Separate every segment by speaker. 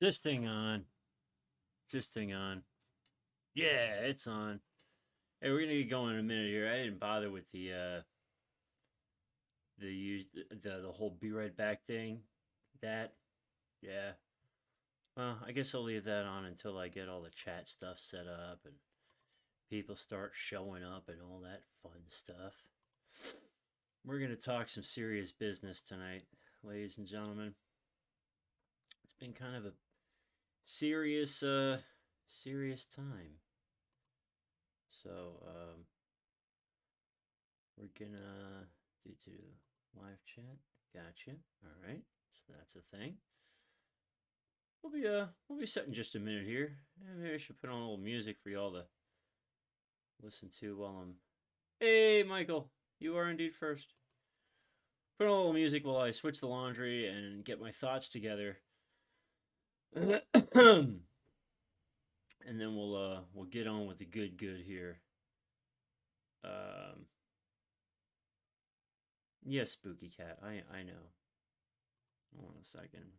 Speaker 1: This thing on. This thing on. Yeah, it's on. Hey, we're gonna get going in a minute here. I didn't bother with the whole be right back thing. That, yeah. Well, I guess I'll leave that on until I get all the chat stuff set up and people start showing up and all that fun stuff. We're gonna talk some serious business tonight, ladies and gentlemen. It's been kind of a serious serious time. So, we're gonna do live chat. Gotcha. All right. So that's a thing. We'll be set in just a minute here. Maybe I should put on a little music for y'all to listen to while I'm. Hey, Michael, you are indeed first. Put on a little music while I switch the laundry and get my thoughts together. And then we'll get on with the good here. Yes, Spooky Cat. I know. Hold on a second.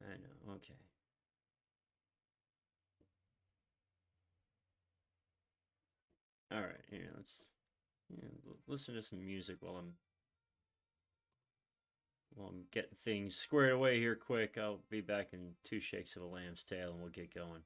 Speaker 1: I know. Okay. All right. Here, let's listen to some music while I'm getting things squared away here quick. I'll be back in 2 shakes of a lamb's tail and we'll get going.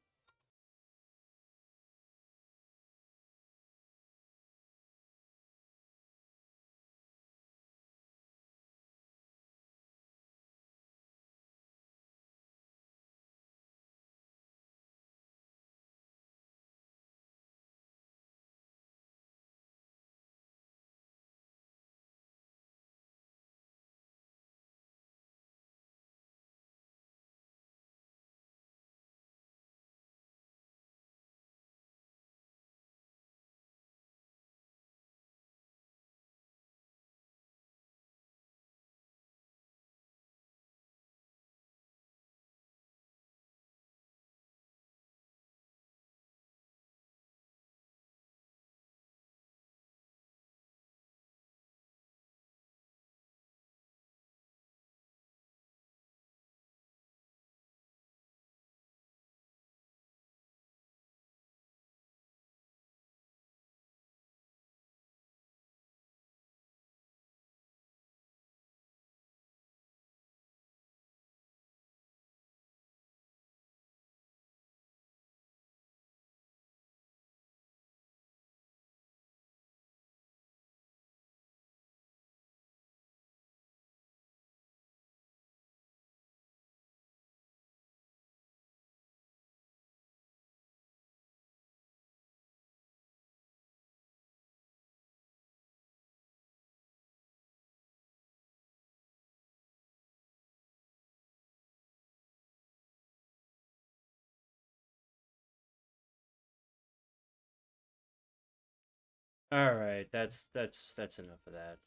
Speaker 1: All right, that's enough of that.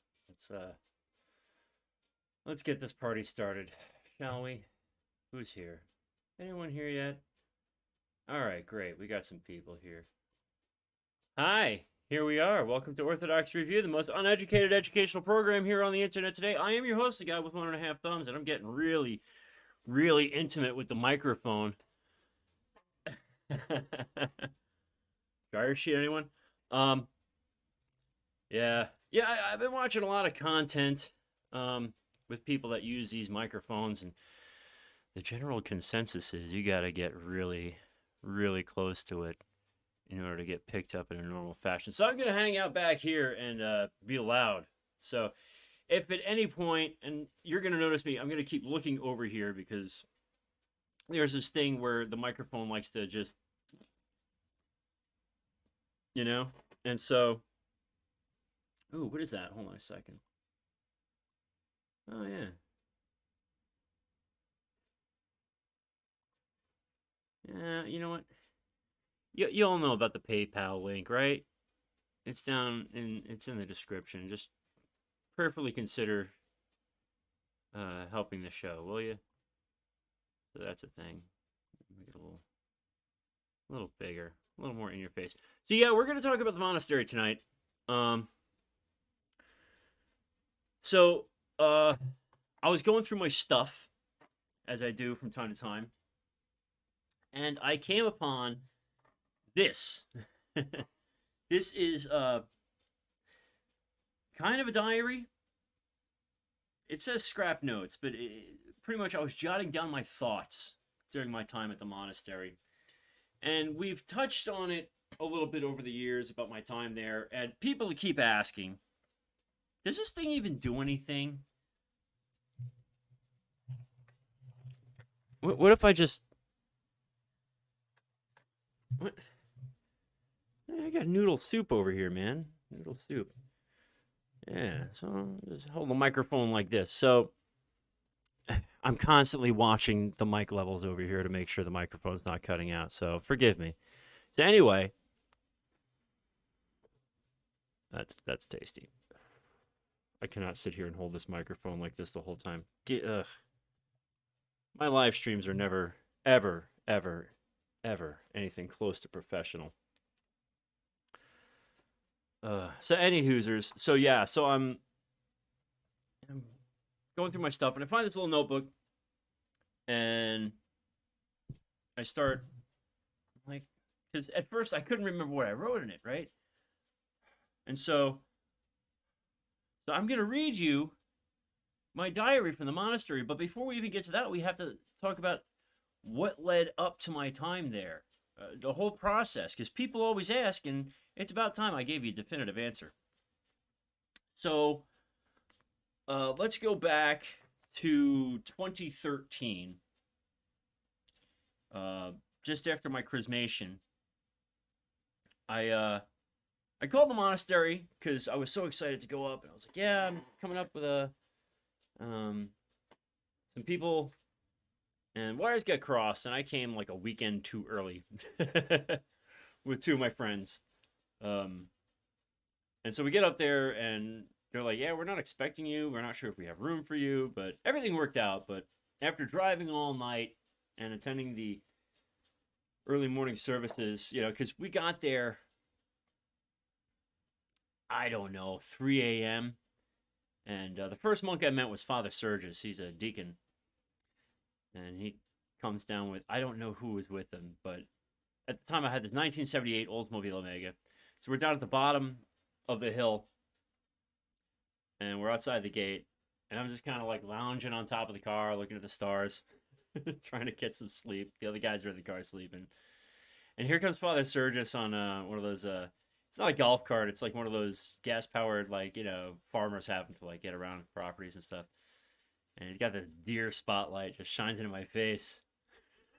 Speaker 1: Let's get this party started, shall we? Who's here? Anyone here yet? All right, great. We got some people here. Hi, here we are. Welcome to Orthodox Review, the most uneducated educational program here on the internet today. I am your host, the guy with 1.5 thumbs, and I'm getting really, really intimate with the microphone. Dryer sheet, anyone? Yeah, I've been watching a lot of content with people that use these microphones, and the general consensus is you got to get really, really close to it in order to get picked up in a normal fashion. So I'm going to hang out back here and be loud. So if at any point, and you're going to notice me, I'm going to keep looking over here because there's this thing where the microphone likes to just, and so, oh, what is that? Hold on a second. Oh, yeah. Yeah, you know what? You all know about the PayPal link, right? It's it's in the description. Just prayerfully consider helping the show, will you? So that's a thing. Make it a little bigger, a little more in your face. So yeah, we're gonna talk about the monastery tonight. So, I was going through my stuff, as I do from time to time, and I came upon this. This is kind of a diary. It says scrap notes, but pretty much I was jotting down my thoughts during my time at the monastery. And we've touched on it a little bit over the years about my time there, and people keep asking, does this thing even do anything? What if I just... What? I got noodle soup over here, man. Noodle soup. Yeah, so just hold the microphone like this. So I'm constantly watching the mic levels over here to make sure the microphone's not cutting out. So forgive me. So anyway, that's tasty. I cannot sit here and hold this microphone like this the whole time. My live streams are never, ever, ever, ever anything close to professional. So any hoosers. So yeah, so I'm going through my stuff, and I find this little notebook, and I start, like, because at first I couldn't remember what I wrote in it, right? And so I'm going to read you my diary from the monastery, but before we even get to that, we have to talk about what led up to my time there, the whole process, because people always ask, and it's about time I gave you a definitive answer. So let's go back to 2013, just after my chrismation. I called the monastery because I was so excited to go up, and I was like, yeah, I'm coming up with some people, and wires got crossed, and I came like a weekend too early with two of my friends. And so we get up there, and they're like, yeah, we're not expecting you. We're not sure if we have room for you, but everything worked out. But after driving all night and attending the early morning services, because we got there, I don't know, 3 a.m. And the first monk I met was Father Sergius. He's a deacon. And he comes down with, I don't know who was with him, but at the time I had this 1978 Oldsmobile Omega. So we're down at the bottom of the hill, and we're outside the gate, and I'm just kind of like lounging on top of the car, looking at the stars, trying to get some sleep. The other guys are in the car sleeping. And here comes Father Sergius on one of those, it's not a golf cart, it's like one of those gas-powered, like, farmers have them to, like, get around properties and stuff. And he's got this deer spotlight, just shines into my face.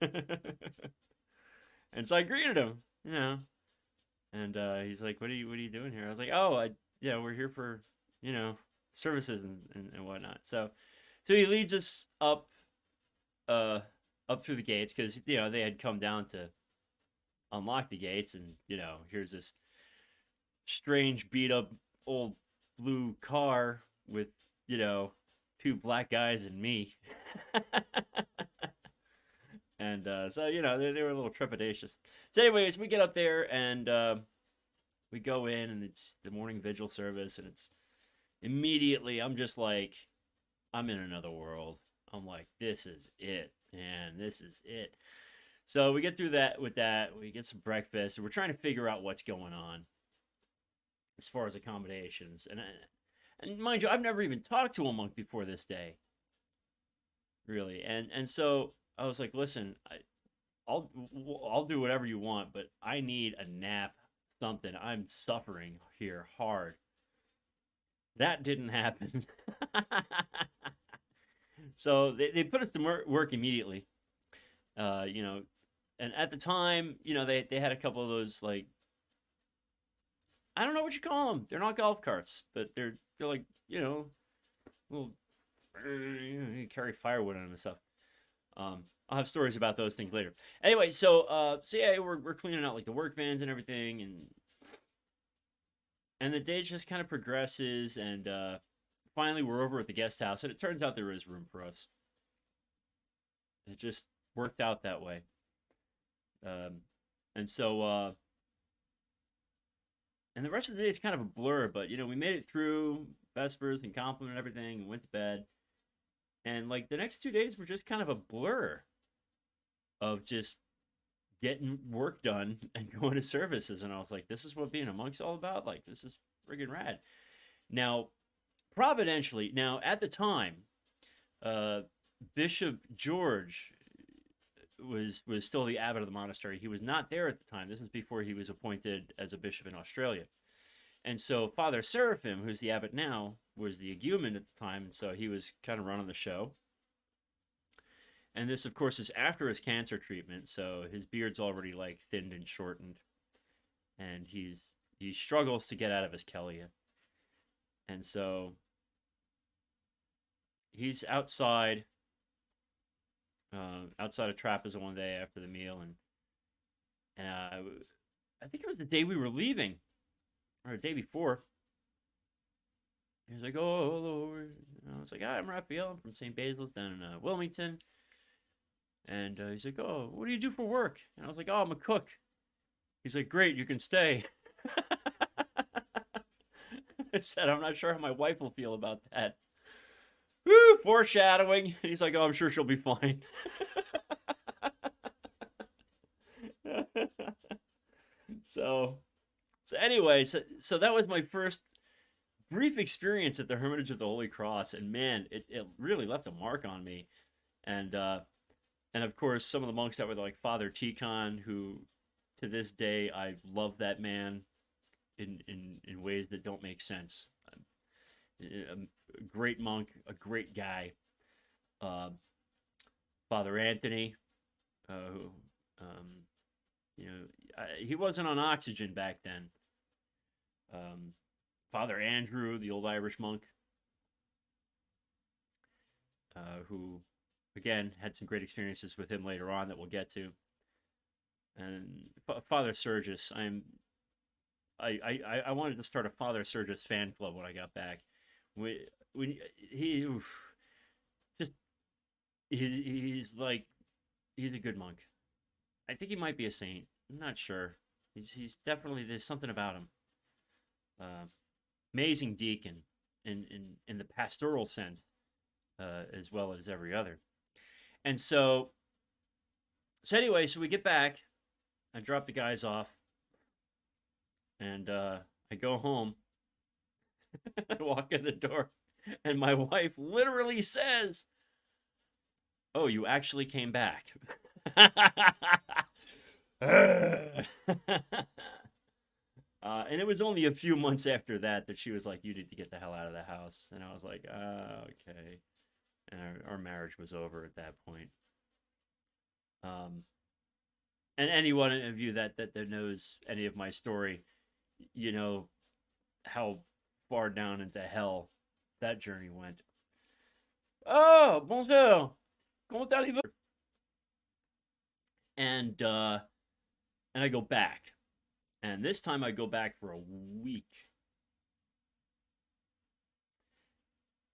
Speaker 1: And so I greeted him, and he's like, what are you doing here? I was like, oh, we're here for, services and whatnot. So he leads us up through the gates, because, they had come down to unlock the gates, and, here's this strange beat up old blue car with, two black guys and me. And so, they were a little trepidatious. So anyways, we get up there, and we go in, and it's the morning vigil service, and it's immediately, I'm just like, I'm in another world. I'm like, this is it, man. This is it. So we get through that with that. We get some breakfast, and we're trying to figure out what's going on as far as accommodations. And mind you, I've never even talked to a monk before this day, really. And so I was like, listen, I'll do whatever you want, but I need a nap, something. I'm suffering here hard. That didn't happen. So they put us to work immediately. And at the time, they had a couple of those, like, I don't know what you call them. They're not golf carts, but they're like, little, you carry firewood on them and stuff. I'll have stories about those things later. Anyway, so yeah, we're cleaning out like the work vans and everything, and the day just kind of progresses, and finally we're over at the guest house, and it turns out there is room for us. It just worked out that way. And so and the rest of the day is kind of a blur, but we made it through, vespers and complement everything and went to bed. And like the next 2 days were just kind of a blur of just getting work done and going to services. And I was like, this is what being a monk's all about? Like, this is friggin' rad. Now, providentially, now at the time, Bishop George was still the abbot of the monastery. He was not there at the time. This was before he was appointed as a bishop in Australia. And so Father Seraphim, who's the abbot now, was the igumen at the time, and so he was kind of running the show. And this, of course, is after his cancer treatment, so his beard's already like thinned and shortened, and he struggles to get out of his Kelia. And so he's outside of Trapezo one day after the meal, and I think it was the day we were leaving, or the day before. He was like, "Oh, hello." And I was like, "Hi, I'm Raphael. I'm from St. Basil's down in Wilmington." And he's like, "Oh, what do you do for work?" And I was like, "Oh, I'm a cook." He's like, "Great, you can stay." I said, "I'm not sure how my wife will feel about that." Woo, foreshadowing. He's like, "Oh, I'm sure she'll be fine." So anyway, so that was my first brief experience at the Hermitage of the Holy Cross, and man, it really left a mark on me. And of course, some of the monks that were like Father Tikhon, who to this day I love that man in ways that don't make sense. A great monk, a great guy. Father Anthony, who he wasn't on oxygen back then. Father Andrew, the old Irish monk, who, again, had some great experiences with him later on that we'll get to. And Father Sergius, I wanted to start a Father Sergius fan club when I got back. He's a good monk. I think he might be a saint. I'm not sure. He's definitely, there's something about him. Amazing deacon in the pastoral sense, as well as every other. And so anyway, so we get back. I drop the guys off, and I go home. I walk in the door, and my wife literally says, "Oh, you actually came back." And it was only a few months after that she was like, "You need to get the hell out of the house." And I was like, okay. And our marriage was over at that point. And anyone of you that knows any of my story, you know how far down into hell that journey went. "Oh, bonjour. Comment allez-vous?" And I go back. And this time I go back for a week.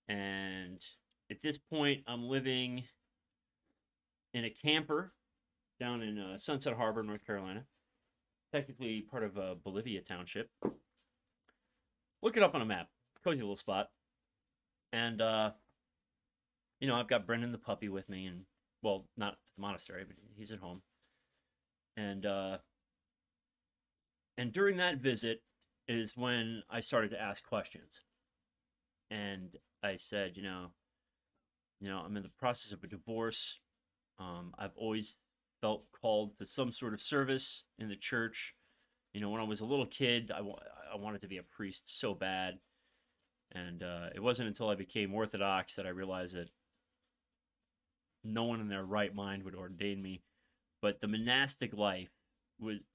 Speaker 1: And at this point, I'm living in a camper down in Sunset Harbor, North Carolina. Technically part of Bolivia Township. Look it up on a map. Cozy little spot. And, I've got Brendan the puppy with me. And, well, not at the monastery, but he's at home. And during that visit is when I started to ask questions. And I said, I'm in the process of a divorce. I've always felt called to some sort of service in the church. When I was a little kid, I wanted to be a priest so bad. And it wasn't until I became Orthodox that I realized that no one in their right mind would ordain me. But the monastic life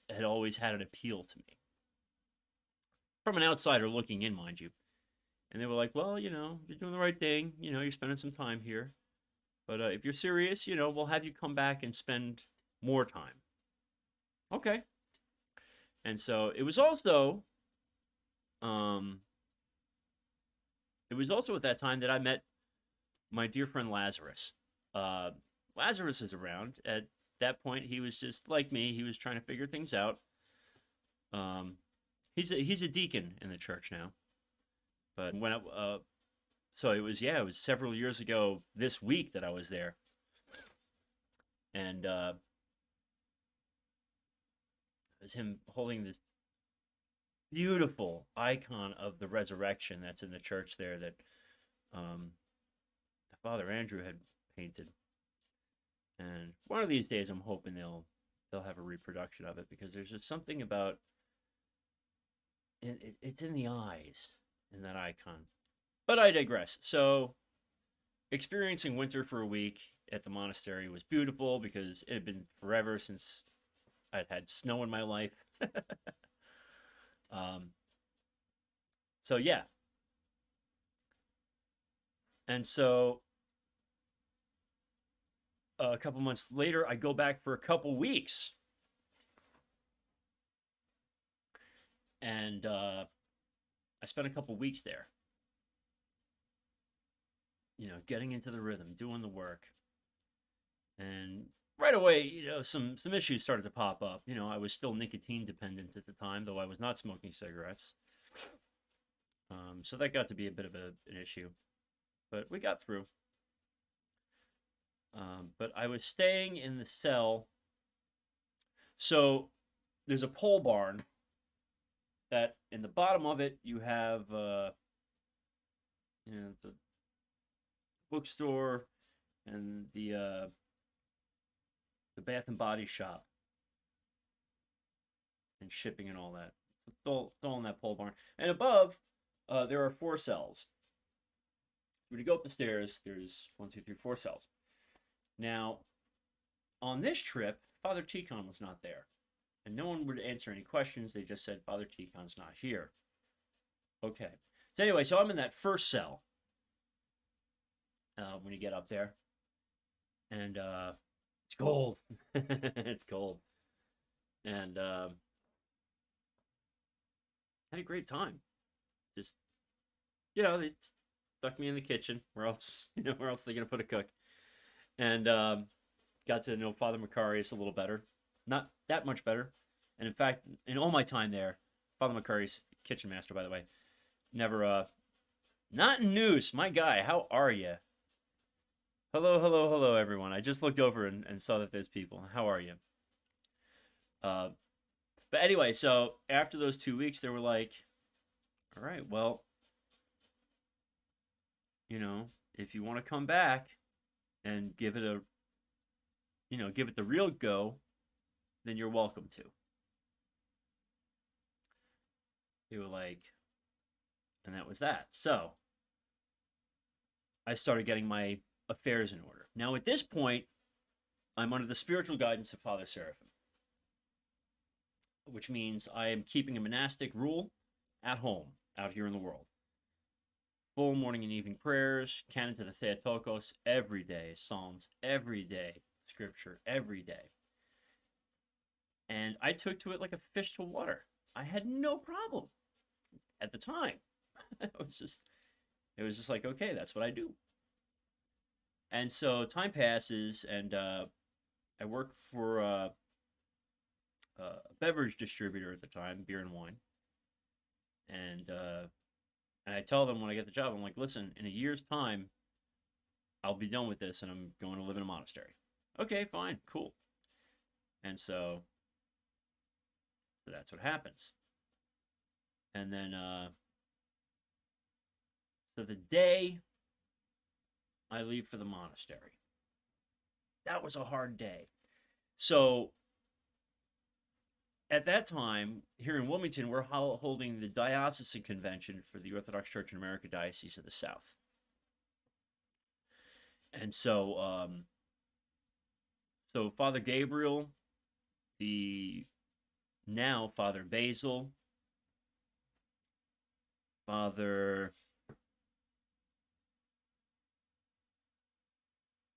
Speaker 1: had always had an appeal to me. From an outsider looking in, mind you. And they were like, "Well, you're doing the right thing. You're spending some time here. But if you're serious, we'll have you come back and spend more time." Okay. And so it was also at that time that I met my dear friend Lazarus. Lazarus is around. At that point, he was just like me. He was trying to figure things out. He's a deacon in the church now. But when so it was, yeah, it was several years ago this week that I was there, and it was him holding this beautiful icon of the resurrection that's in the church there that um, Father Andrew had painted. And one of these days, I'm hoping they'll have a reproduction of it, because there's just something about it's in the eyes in that icon. But I digress. So, experiencing winter for a week at the monastery was beautiful, because it had been forever since I'd had snow in my life. So yeah. And so a couple months later, I go back for a couple weeks. And I spent a couple weeks there, getting into the rhythm, doing the work. And right away, some issues started to pop up. I was still nicotine dependent at the time, though I was not smoking cigarettes. So that got to be a bit of an issue, but we got through. But I was staying in the cell. So there's a pole barn that in the bottom of it you have the bookstore and the Bath and Body Shop and shipping and all that. So it's all in that pole barn. And above, there are 4 cells. When you go up the stairs, there's 1, 2, 3, 4 cells. Now, on this trip, Father Tikhon was not there. And no one would answer any questions. They just said, Father Tikhon's not here. Okay. So anyway, so I'm in that first cell when you get up there. And it's cold. It's cold. And had a great time. Just, they stuck me in the kitchen. Where else are they going to put a cook? And got to know Father Macarius a little better. Not that much better. And in fact, in all my time there, Father Macarius, kitchen master, by the way, never, not Noose, my guy, how are you? Hello, everyone. I just looked over and saw that there's people. How are you? But anyway, so after those 2 weeks, they were like, all right, well, if you want to come back and give it the real go, then you're welcome to. They were like, and that was that. So I started getting my affairs in order. Now at this point, I'm under the spiritual guidance of Father Seraphim, which means I am keeping a monastic rule at home, out here in the world. Full morning and evening prayers, canon to the Theotokos every day, Psalms every day, Scripture every day. And I took to it like a fish to water. I had no problem at the time. It was just like, okay, that's what I do. And so time passes, and I work for a beverage distributor at the time, beer and wine. And I tell them when I get the job, I'm like, listen, in a year's time, I'll be done with this, and I'm going to live in a monastery. Okay, fine, cool. And so that's what happens. And then, so the day I leave for the monastery, that was a hard day. So at that time, here in Wilmington, we're holding the diocesan convention for the Orthodox Church in America Diocese of the South. And so, so Father Gabriel, the now Father Basil, Father,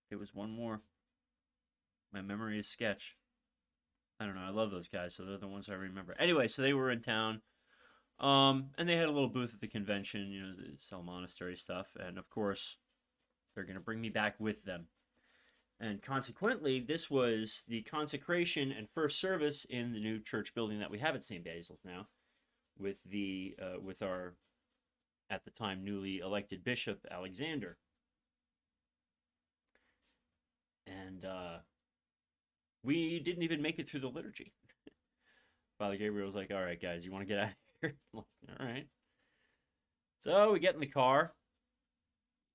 Speaker 1: there was one more. My memory is sketch. I don't know. I love those guys, so they're the ones I remember. Anyway, so they were in town, and they had a little booth at the convention, to sell monastery stuff. And of course, they're going to bring me back with them. And consequently, this was the consecration and first service in the new church building that we have at St. Basil's now, with the with our at the time newly elected Bishop Alexander. And we didn't even make it through the liturgy. Father Gabriel was like, all right, guys, you want to get out of here? I'm like, all right. So we get in the car,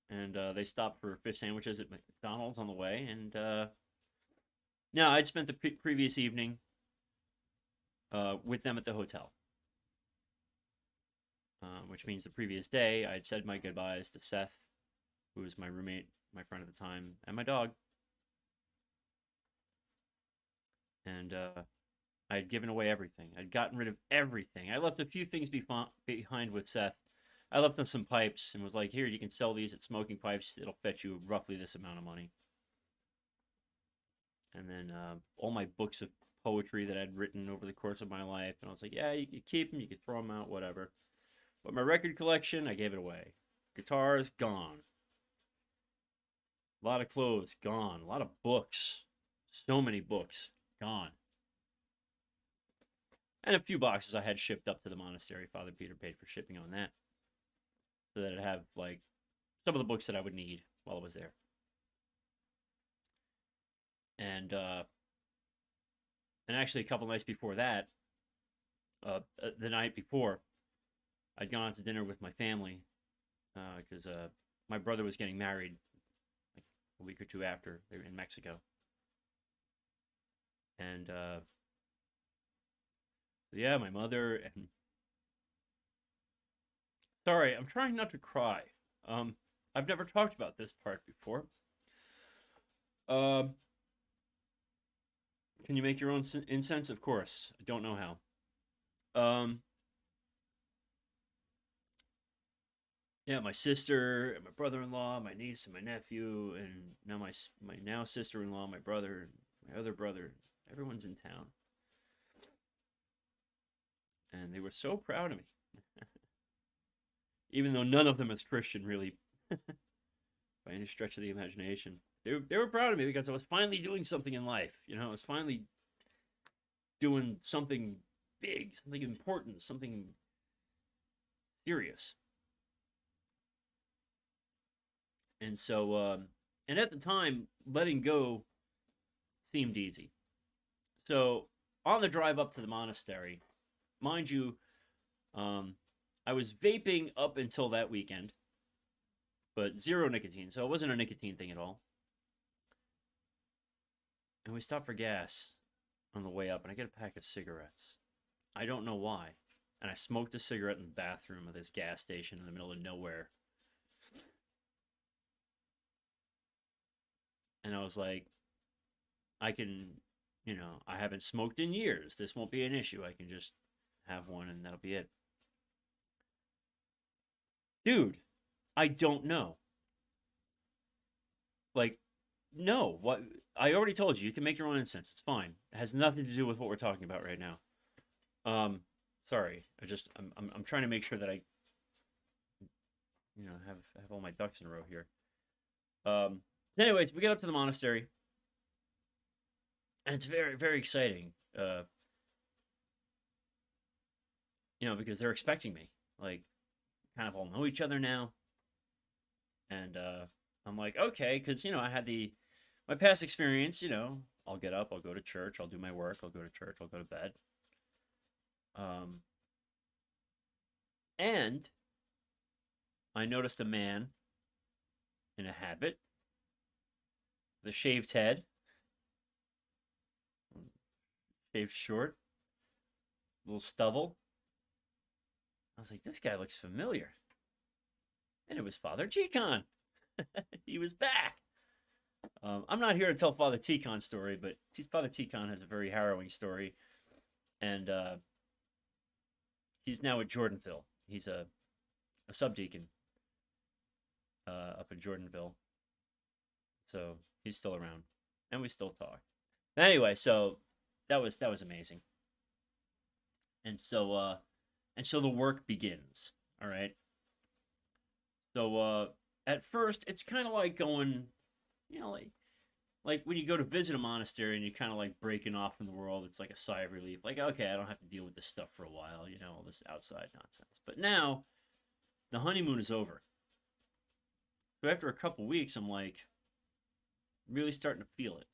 Speaker 1: and they stopped for fish sandwiches at McDonald's on the way. And no, I'd spent the previous evening with them at the hotel, which means the previous day I'd said my goodbyes to Seth, who was my roommate, my friend at the time, and my dog. And I had given away everything. I'd gotten rid of everything. I left a few things behind with Seth. I left him some pipes and was like, here, you can sell these at Smoking Pipes. It'll fetch you roughly this amount of money. And then all my books of poetry that I'd written over the course of my life. And I was like, yeah, you can keep them. You can throw them out, whatever. But my record collection, I gave it away. Guitars, gone. A lot of clothes, gone. A lot of books. So many books, gone. And a few boxes I had shipped up to the monastery. Father Peter paid for shipping on that. So that I'd have, like, some of the books that I would need while I was there. And actually a couple nights before that, the night before, I'd gone out to dinner with my family because my brother was getting married like a week or two after. They were in Mexico. And yeah, my mother and... Sorry, I'm trying not to cry. I've never talked about this part before. Can you make your own incense? Of course. I don't know how. Yeah, my sister and my brother-in-law, my niece and my nephew, and now my now sister-in-law, my brother, my other brother, everyone's in town. And they were so proud of me. Even though none of them is Christian, really, by any stretch of the imagination. They were proud of me because I was finally doing something in life. You know, I was finally doing something big, something important, something serious. And so, and at the time, letting go seemed easy. So, on the drive up to the monastery, mind you, I was vaping up until that weekend, but zero nicotine, so it wasn't a nicotine thing at all. And we stopped for gas on the way up, and I get a pack of cigarettes. I don't know why. And I smoked a cigarette in the bathroom of this gas station in the middle of nowhere. And I was like, I can, you know, I haven't smoked in years. This won't be an issue. I can just have one and that'll be it. Dude, I don't know. Like, no. What? I already told you. You can make your own incense. It's fine. It has nothing to do with what we're talking about right now. Sorry. I'm trying to make sure that I, you know, have all my ducks in a row here. Anyways, we get up to the monastery, and it's very, very exciting. You know, because they're expecting me. Like, kind of all know each other now. And I'm like, okay, because, you know, I had my past experience, you know, I'll get up, I'll go to church, I'll do my work, I'll go to church, I'll go to bed. And I noticed a man in a habit, the shaved head, shaved short, little stubble. I was like, this guy looks familiar. And it was Father Tikhon. He was back. I'm not here to tell Father Tikhon's story, but Father Tikhon has a very harrowing story. And he's now at Jordanville. He's a subdeacon up in Jordanville. So he's still around. And we still talk. But anyway, so that was amazing. And so the work begins. All right. So at first, it's kind of like going, you know, like when you go to visit a monastery and you're kind of like breaking off from the world. It's like a sigh of relief. Like, okay, I don't have to deal with this stuff for a while. You know, all this outside nonsense. But now, the honeymoon is over. So after a couple weeks, I'm like really starting to feel it.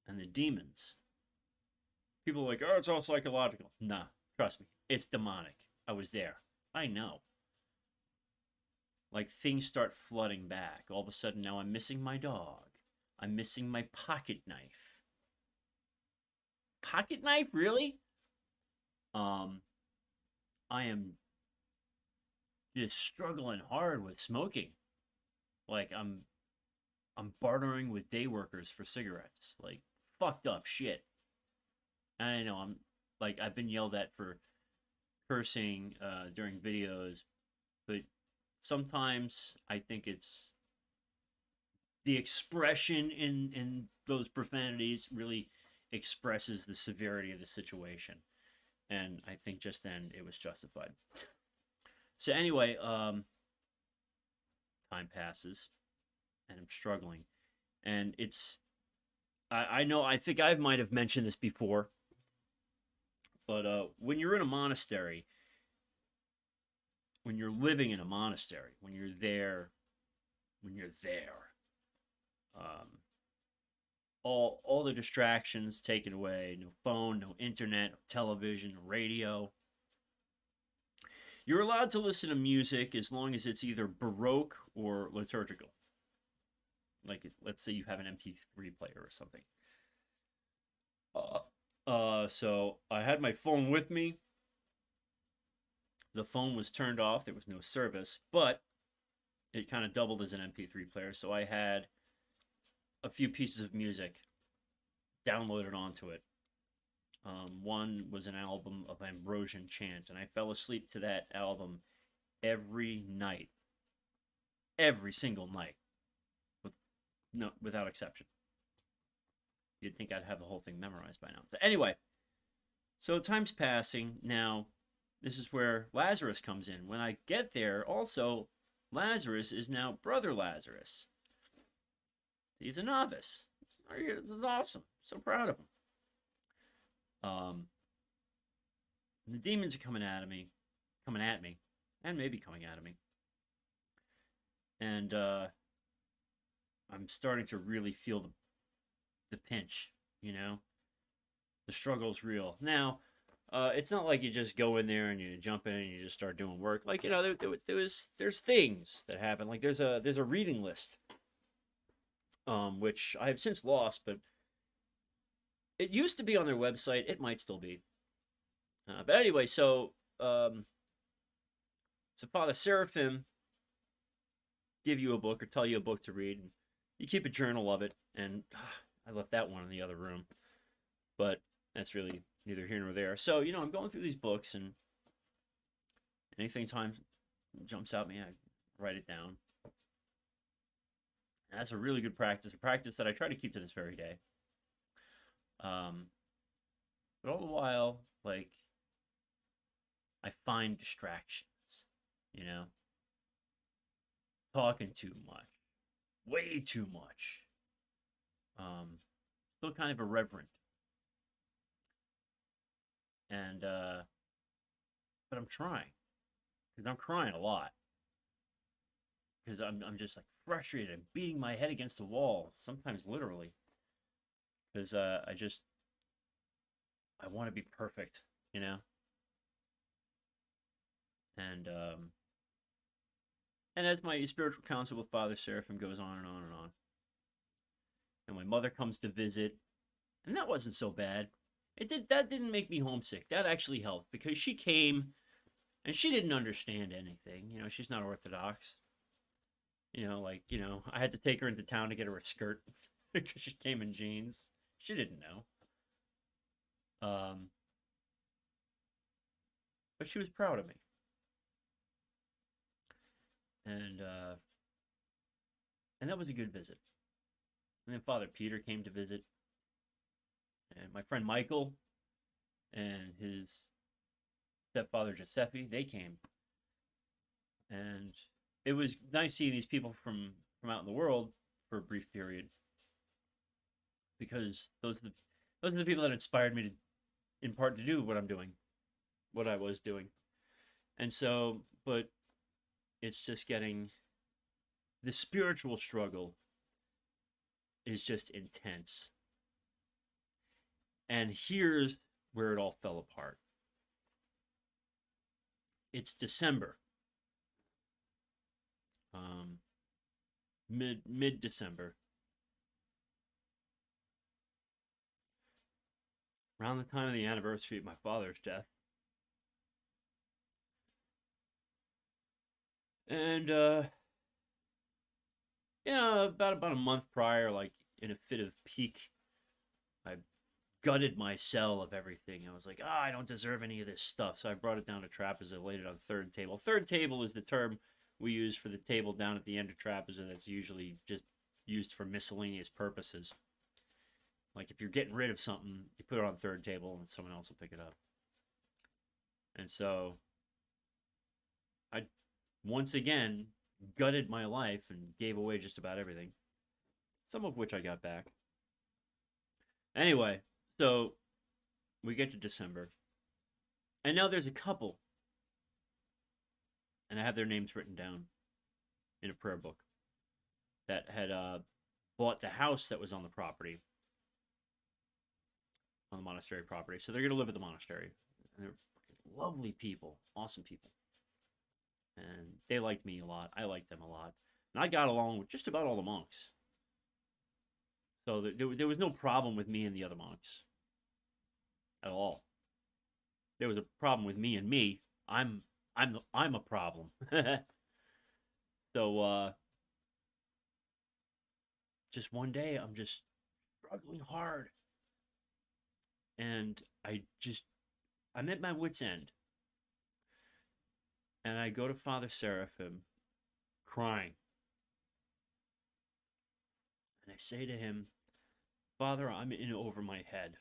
Speaker 1: And the demons, people are like, oh, it's all psychological. Nah, trust me, it's demonic. I was there. I know. Like things start flooding back. All of a sudden now I'm missing my dog. I'm missing my pocket knife. Pocket knife, really? I am just struggling hard with smoking. Like I'm bartering with day workers for cigarettes. Like fucked up shit. And I know I'm like I've been yelled at for cursing during videos, but sometimes I think it's the expression in those profanities really expresses the severity of the situation. And I think just then it was justified. So anyway, time passes and I'm struggling. And it's I know I think I might have mentioned this before, but when you're in a monastery, when you're living in a monastery, when you're there, um, all the distractions taken away, no phone, no internet, no television, no radio. You're allowed to listen to music as long as it's either Baroque or liturgical. Like, let's say you have an MP3 player or something. So I had my phone with me. The phone was turned off. There was no service, but it kind of doubled as an MP3 player. So I had a few pieces of music downloaded onto it. One was an album of Ambrosian chant, and I fell asleep to that album every night, every single night, without exception. You'd think I'd have the whole thing memorized by now. So anyway, so time's passing. Now, this is where Lazarus comes in. When I get there, also, Lazarus is now Brother Lazarus. He's a novice. This is awesome. So proud of him. The demons are coming at me, and maybe coming at me. And I'm starting to really feel the pinch, you know? The struggle's real. Now, it's not like you just go in there and you jump in and you just start doing work. Like, you know, there's things that happen. Like there's a reading list, which I have since lost, but it used to be on their website. It might still be. But anyway, so Father Seraphim give you a book or tell you a book to read, and you keep a journal of it. And I left that one in the other room, but that's really neither here nor there. So, you know, I'm going through these books, and anything time jumps out at me, I write it down. And that's a really good practice, a practice that I try to keep to this very day. But all the while, like, I find distractions, you know? Talking too much. Way too much. Still kind of irreverent. And, but I'm trying. Because I'm crying a lot. Because I'm just, like, frustrated. I'm beating my head against the wall. Sometimes literally. Because, I want to be perfect, you know? And as my spiritual counsel with Father Seraphim goes on and on and on. And my mother comes to visit, and that wasn't so bad. That didn't make me homesick. That actually helped, because she came, and she didn't understand anything. You know, she's not Orthodox. You know, like, you know, I had to take her into town to get her a skirt, because she came in jeans. She didn't know. But she was proud of me. And that was a good visit. And then Father Peter came to visit. And my friend Michael and his stepfather Giuseppe, they came. And it was nice seeing these people from out in the world for a brief period. Because those are the people that inspired me to, in part, to do what I'm doing. What I was doing. And so, but it's just getting, the spiritual struggle is just intense. And here's where it all fell apart. It's December, mid December, around the time of the anniversary of my father's death. And about a month prior, like in a fit of pique, I gutted my cell of everything. I was like, I don't deserve any of this stuff. So I brought it down to trapeza, laid it on third table. Third table is the term we use for the table down at the end of trapeza that's usually just used for miscellaneous purposes. Like if you're getting rid of something, you put it on third table and someone else will pick it up. And so I once again gutted my life and gave away just about everything, some of which I got back. Anyway, so we get to December, and now there's a couple, and I have their names written down in a prayer book, that had bought the house that was on the property, on the monastery property. So they're going to live at the monastery. And they're lovely people, awesome people. And they liked me a lot. I liked them a lot. And I got along with just about all the monks. So there was no problem with me and the other monks at all. There was a problem with me and me. I'm a problem. So just one day I'm just struggling hard. And I'm at my wit's end. And I go to Father Seraphim crying. And I say to him, Father, I'm in over my head.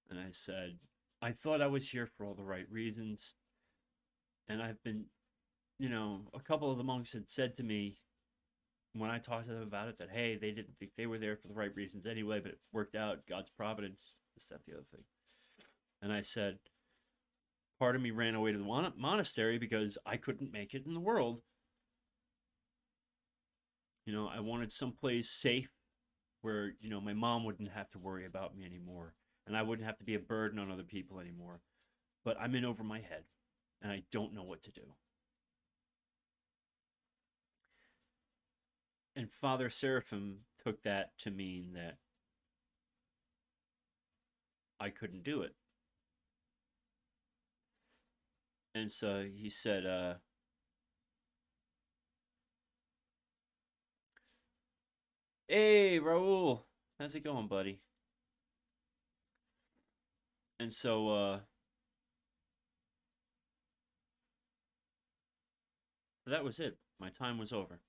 Speaker 1: And I said, I thought I was here for all the right reasons. And I've been, a couple of the monks had said to me when I talked to them about it that, hey, they didn't think they were there for the right reasons anyway, but it worked out, God's providence, this, that, the other thing. And I said, part of me ran away to the monastery because I couldn't make it in the world. I wanted someplace safe where, my mom wouldn't have to worry about me anymore. And I wouldn't have to be a burden on other people anymore. But I'm in over my head. And I don't know what to do. And Father Seraphim took that to mean that I couldn't do it. And so he said, hey, Raul, how's it going, buddy? And so that was it. My time was over.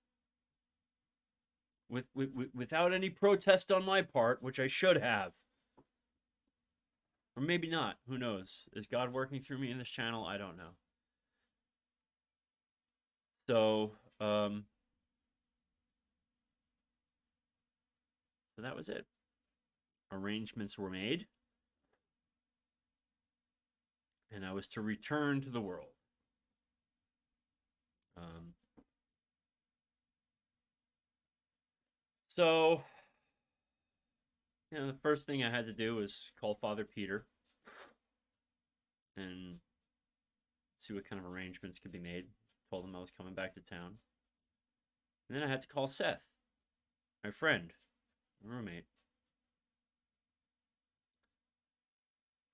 Speaker 1: Without any protest on my part, which I should have. Or maybe not. Who knows? Is God working through me in this channel? I don't know. So, so that was it. Arrangements were made. And I was to return to the world. So, the first thing I had to do was call Father Peter and see what kind of arrangements could be made. Told him I was coming back to town. And then I had to call Seth, my friend, my roommate.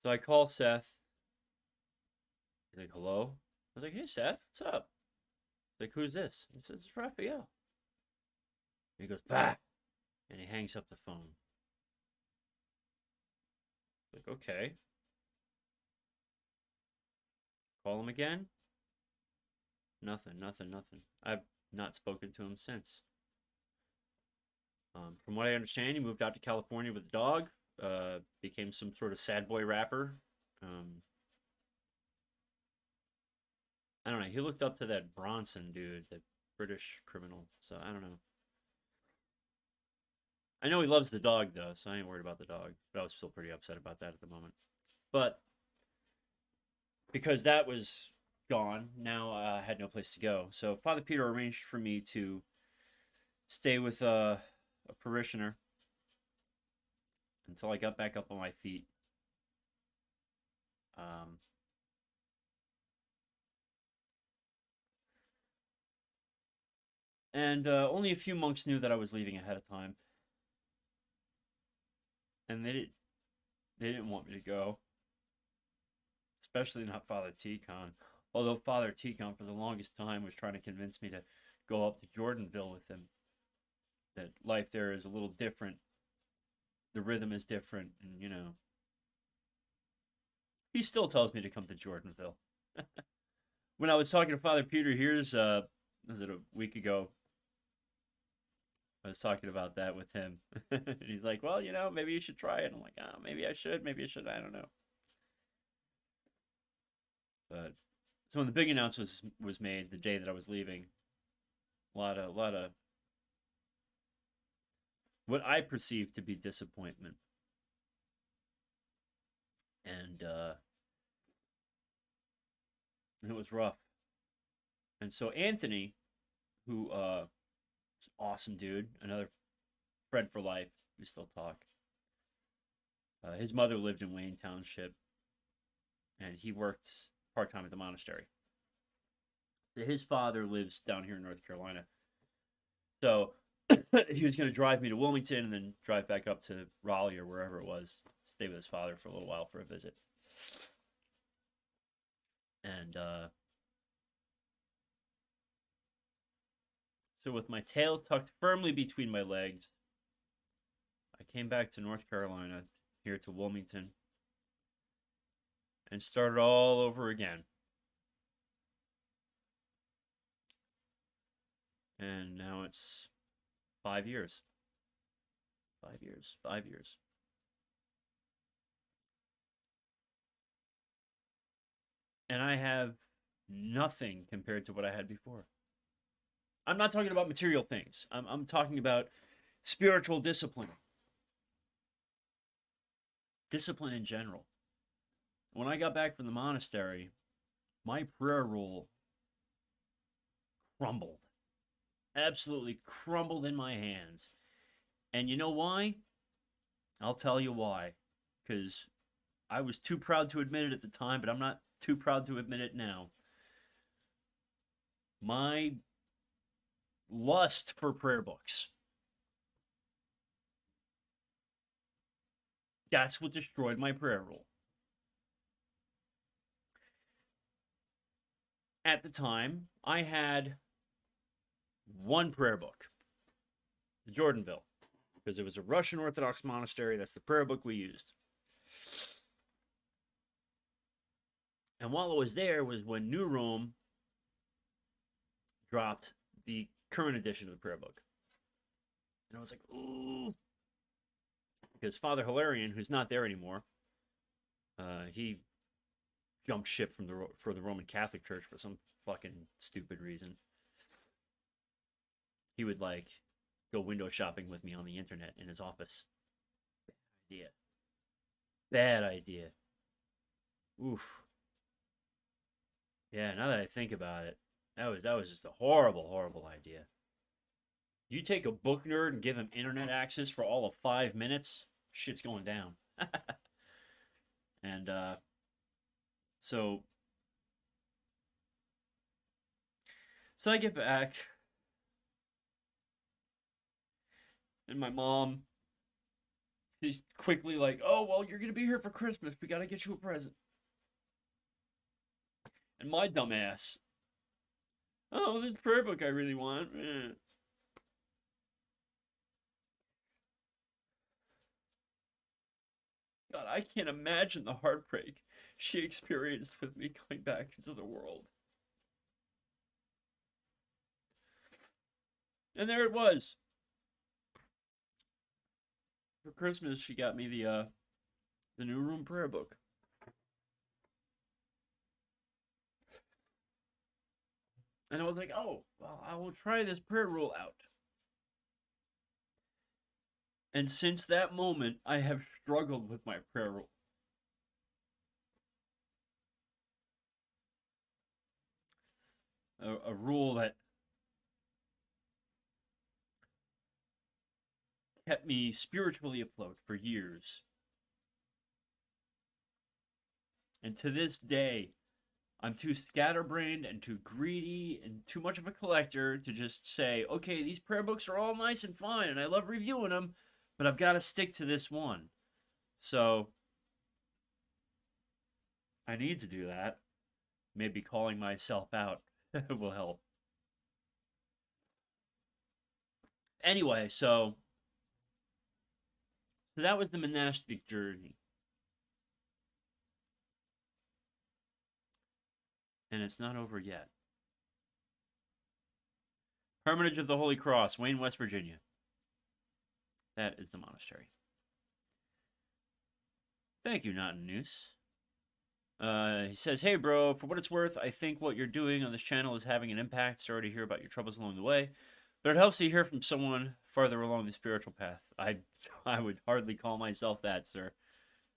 Speaker 1: So I call Seth. He's like, hello? I was like, hey, Seth, what's up? He's like, who's this? He says, it's Raphael. And he goes, bah! And he hangs up the phone. Like, okay. Call him again? Nothing. I've not spoken to him since. From what I understand, he moved out to California with a dog. Became some sort of sad boy rapper. I don't know. He looked up to that Bronson dude, that British criminal. So, I don't know. I know he loves the dog, though, so I ain't worried about the dog. But I was still pretty upset about that at the moment. But because that was gone, now I had no place to go. So Father Peter arranged for me to stay with a parishioner until I got back up on my feet. Um, and only a few monks knew that I was leaving ahead of time, and they didn't want me to go, especially not Father Tikhon. Although Father Tikhon, for the longest time, was trying to convince me to go up to Jordanville with him. That life there is a little different, the rhythm is different, and he still tells me to come to Jordanville. When I was talking to Father Peter here's was it a week ago? I was talking about that with him. And he's like, well, maybe you should try it. I'm like, maybe I should, I don't know. But so when the big announcement was made the day that I was leaving, a lot of what I perceived to be disappointment. And it was rough. And so Anthony, who is an awesome dude, another friend for life, we still talk. His mother lived in Wayne Township, and he worked part-time at the monastery. So his father lives down here in North Carolina. So he was going to drive me to Wilmington and then drive back up to Raleigh or wherever it was, stay with his father for a little while for a visit. And so with my tail tucked firmly between my legs, I came back to North Carolina, here to Wilmington, and started all over again. And now it's 5 years. 5 years. 5 years. And I have nothing compared to what I had before. I'm not talking about material things. I'm talking about spiritual discipline. Discipline in general. When I got back from the monastery, my prayer rule crumbled. Absolutely crumbled in my hands. And you know why? I'll tell you why. Because I was too proud to admit it at the time, but I'm not too proud to admit it now. My lust for prayer books. That's what destroyed my prayer rule. At the time, I had one prayer book, the Jordanville, because it was a Russian Orthodox monastery. That's the prayer book we used. And while it was there was when New Rome dropped the current edition of the prayer book. And I was like, ooh. Because Father Hilarion, who's not there anymore, he jumped ship for the Roman Catholic Church for some fucking stupid reason. He would go window shopping with me on the internet in his office. Bad idea. Bad idea. Oof. Yeah, now that I think about it, that was just a horrible, horrible idea. You take a book nerd and give him internet access for all of 5 minutes, shit's going down. And so I get back, and my mom, she's quickly like, "Oh, well, you're gonna be here for Christmas. We gotta get you a present." And my dumbass, "Oh, this prayer book I really want." God, I can't imagine the heartbreak she experienced with me coming back into the world. And there it was. For Christmas, she got me the New Room prayer book. And I was like, oh, well, I will try this prayer rule out. And since that moment, I have struggled with my prayer rule. a rule that kept me spiritually afloat for years. And to this day, I'm too scatterbrained and too greedy and too much of a collector to just say, okay, these prayer books are all nice and fine, and I love reviewing them, but I've got to stick to this one. So I need to do that. Maybe calling myself out will help. Anyway, so that was the monastic journey. And it's not over yet. Hermitage of the Holy Cross, Wayne, West Virginia. That is the monastery. Thank you, Not in News. He says, hey, bro, for what it's worth, I think what you're doing on this channel is having an impact. Sorry to hear about your troubles along the way, but it helps to hear from someone farther along the spiritual path. I would hardly call myself that, sir.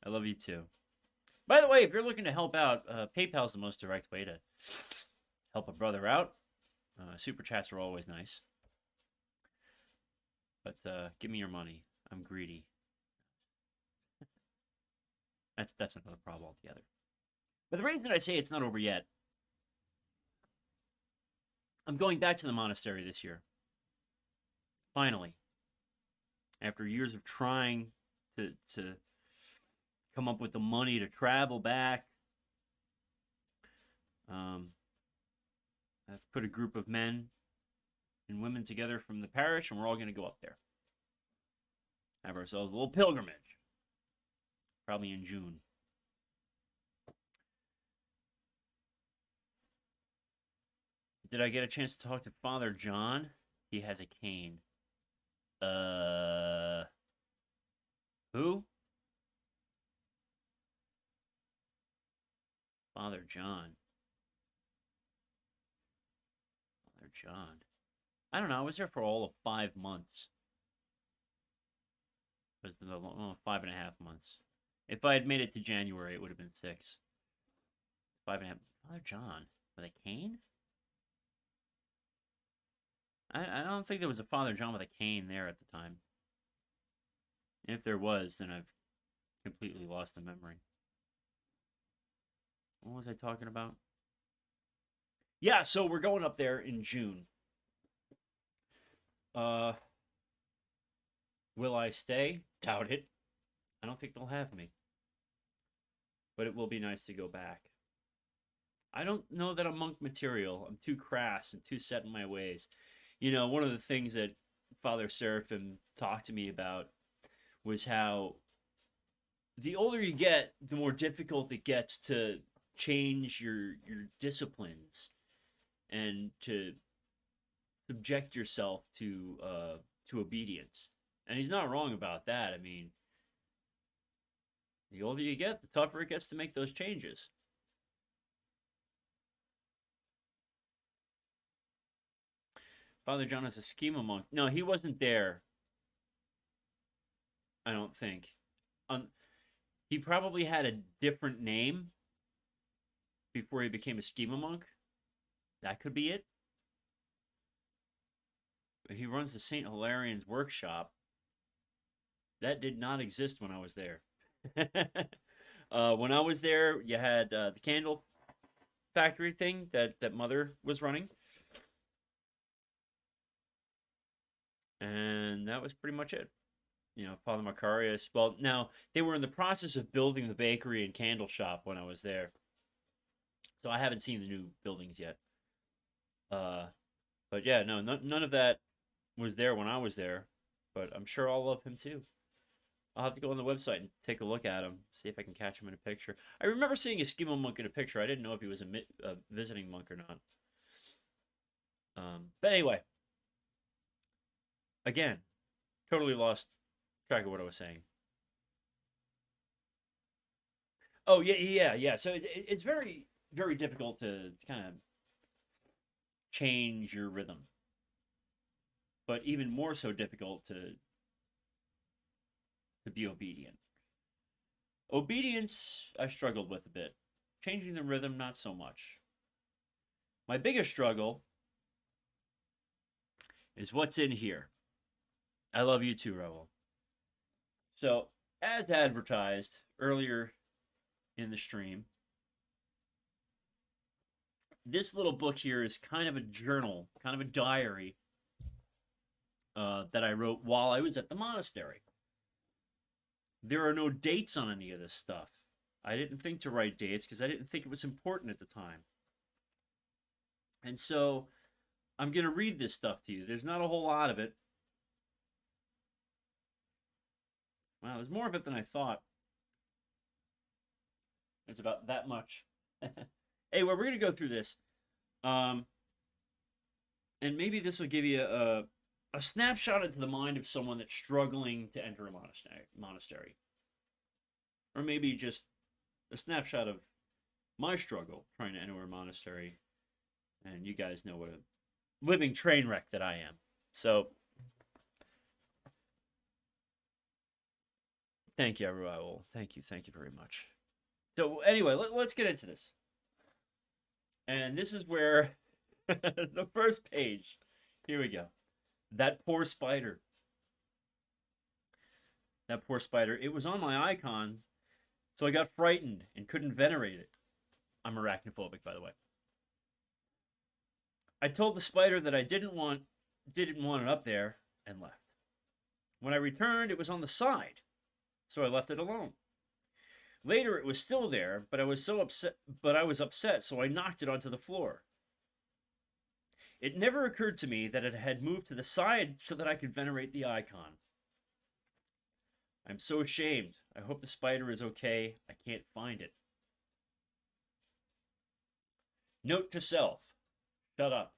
Speaker 1: I love you, too. By the way, if you're looking to help out, PayPal's the most direct way to help a brother out. Super chats are always nice. But give me your money. I'm greedy. That's another problem altogether. But the reason I say it's not over yet, I'm going back to the monastery this year. Finally. After years of trying to come up with the money to travel back, I've put a group of men and women together from the parish, and we're all going to go up there. Have ourselves a little pilgrimage. Probably in June. Did I get a chance to talk to Father John? He has a cane. Who? Father John. Father John. I don't know. I was there for all of 5 months. It was 5.5 months. If I had made it to January, it would have been 6. 5.5. Father John with a cane? I don't think there was a Father John with a cane there at the time. If there was, then I've completely lost the memory. What was I talking about? Yeah, so we're going up there in June. Will I stay? Doubt it. I don't think they'll have me. But it will be nice to go back. I don't know that I'm monk material. I'm too crass and too set in my ways. You know, one of the things that Father Seraphim talked to me about was how the older you get, the more difficult it gets to change your disciplines and to subject yourself to obedience. And he's not wrong about that. I mean, the older you get, the tougher it gets to make those changes. Father John is a schema monk. No, he wasn't there. I don't think. He probably had a different name before he became a schema monk. That could be it. But he runs the St. Hilarian's workshop. That did not exist when I was there. When I was there, you had the candle factory thing that Mother was running. And that was pretty much it. You know, Father Macarius. Well, now, they were in the process of building the bakery and candle shop when I was there. So I haven't seen the new buildings yet. But yeah, no, none of that was there when I was there. But I'm sure I'll love him too. I'll have to go on the website and take a look at him, see if I can catch him in a picture. I remember seeing a schema monk in a picture. I didn't know if he was a visiting monk or not. But anyway. Again, totally lost track of what I was saying. Oh, yeah. So it's very, very difficult to kind of change your rhythm. But even more so difficult to be obedient. Obedience, I struggled with a bit. Changing the rhythm, not so much. My biggest struggle is what's in here. I love you too, Rebel. So, as advertised earlier in the stream, this little book here is kind of a journal, kind of a diary that I wrote while I was at the monastery. There are no dates on any of this stuff. I didn't think to write dates because I didn't think it was important at the time. And so I'm going to read this stuff to you. There's not a whole lot of it. Wow, there's more of it than I thought. It's about that much. Anyway, we're going to go through this. And maybe this will give you a snapshot into the mind of someone that's struggling to enter a monastery. Or maybe just a snapshot of my struggle trying to enter a monastery. And you guys know what a living train wreck that I am. So, thank you, everyone. Thank you very much. So, anyway, let's get into this. And this is where the first page. Here we go. That poor spider. That poor spider. It was on my icons, so I got frightened and couldn't venerate it. I'm arachnophobic, by the way. I told the spider that I didn't want it up there and left. When I returned, it was on the side, so I left it alone. Later, it was still there, but I was upset, so I knocked it onto the floor. It never occurred to me that it had moved to the side so that I could venerate the icon. I'm so ashamed. I hope the spider is okay. I can't find it. Note to self. Shut up.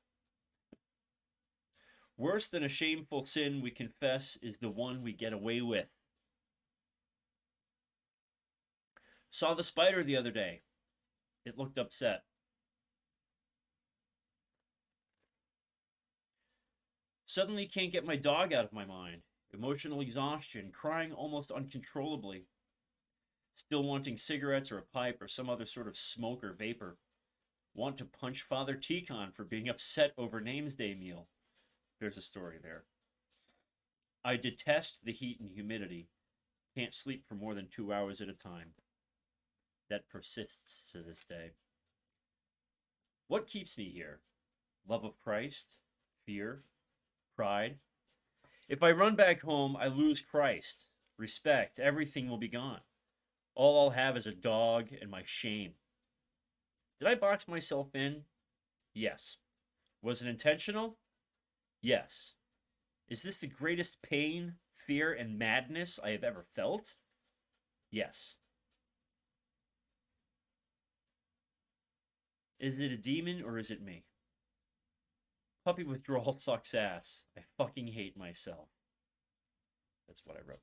Speaker 1: Worse than a shameful sin we confess is the one we get away with. Saw the spider the other day. It looked upset. Suddenly can't get my dog out of my mind. Emotional exhaustion, crying almost uncontrollably. Still wanting cigarettes or a pipe or some other sort of smoke or vapor. Want to punch Father Tikhon for being upset over Names Day meal. There's a story there. I detest the heat and humidity. Can't sleep for more than 2 hours at a time. That persists to this day. What keeps me here? Love of Christ? Fear? Pride? If I run back home, I lose Christ. Respect. Everything will be gone. All I'll have is a dog and my shame. Did I box myself in? Yes. Was it intentional? Yes. Is this the greatest pain, fear, and madness I have ever felt? Yes. Is it a demon or is it me? Puppy withdrawal sucks ass. I fucking hate myself. That's what I wrote.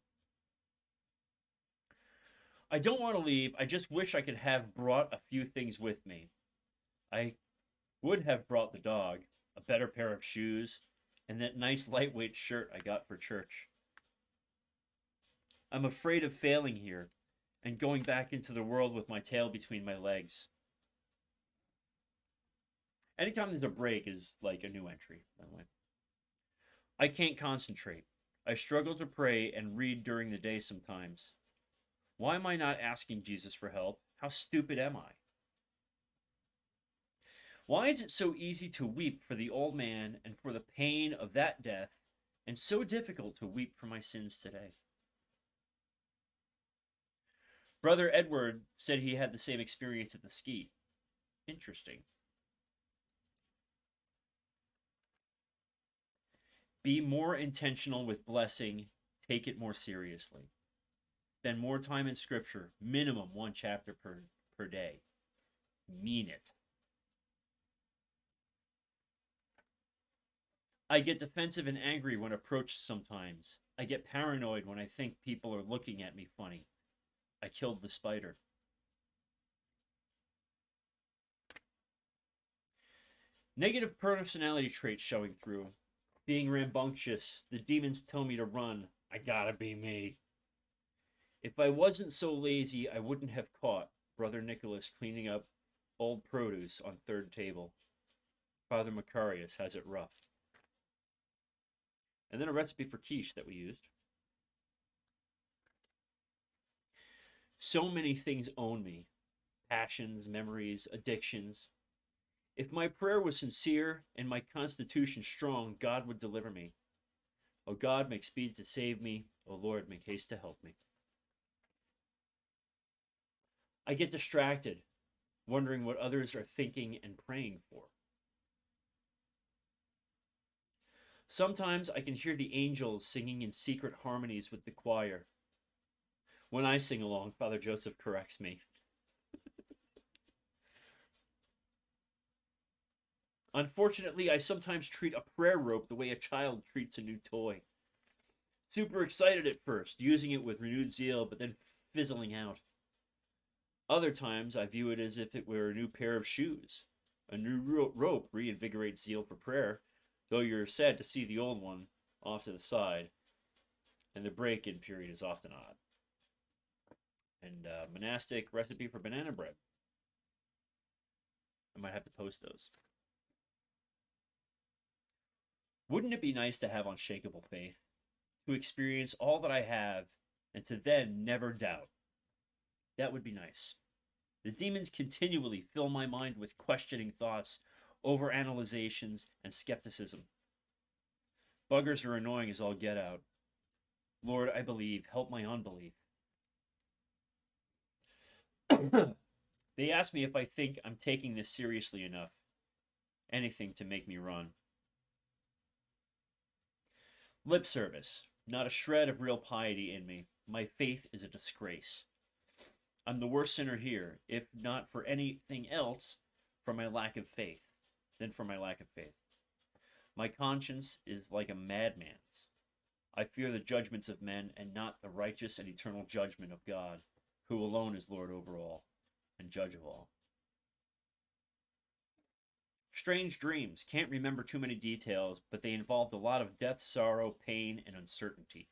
Speaker 1: I don't want to leave. I just wish I could have brought a few things with me. I would have brought the dog, a better pair of shoes, and that nice lightweight shirt I got for church. I'm afraid of failing here and going back into the world with my tail between my legs. Anytime there's a break is like a new entry, by the way. I can't concentrate. I struggle to pray and read during the day sometimes. Why am I not asking Jesus for help? How stupid am I? Why is it so easy to weep for the old man and for the pain of that death, and so difficult to weep for my sins today? Brother Edward said he had the same experience at the ski. Interesting. Be more intentional with blessing. Take it more seriously. Spend more time in Scripture. Minimum 1 chapter per day. Mean it. I get defensive and angry when approached sometimes. I get paranoid when I think people are looking at me funny. I killed the spider. Negative personality traits showing through. Being rambunctious. The demons tell me to run. I gotta be me. If I wasn't so lazy, I wouldn't have caught Brother Nicholas cleaning up old produce on third table. Father Macarius has it rough. And then a recipe for quiche that we used. So many things own me: passions, memories, addictions. If my prayer was sincere and my constitution strong, God would deliver me. O God, make speed to save me. O Lord, make haste to help me. I get distracted, wondering what others are thinking and praying for. Sometimes I can hear the angels singing in secret harmonies with the choir. When I sing along, Father Joseph corrects me. Unfortunately, I sometimes treat a prayer rope the way a child treats a new toy. Super excited at first, using it with renewed zeal, but then fizzling out. Other times, I view it as if it were a new pair of shoes. A new rope reinvigorates zeal for prayer, though you're sad to see the old one off to the side, and the break-in period is often odd. And monastic recipe for banana bread. I might have to post those. Wouldn't it be nice to have unshakable faith? To experience all that I have and to then never doubt? That would be nice. The demons continually fill my mind with questioning thoughts, overanalyzations, and skepticism. Buggers are annoying as all get out. Lord, I believe. Help my unbelief. They ask me if I think I'm taking this seriously enough. Anything to make me run. Lip service. Not a shred of real piety in me. My faith is a disgrace. I'm the worst sinner here, if not for anything else, for my lack of faith, than for my lack of faith. My conscience is like a madman's. I fear the judgments of men and not the righteous and eternal judgment of God, who alone is Lord over all and judge of all. Strange dreams. Can't remember too many details, but they involved a lot of death, sorrow, pain, and uncertainty.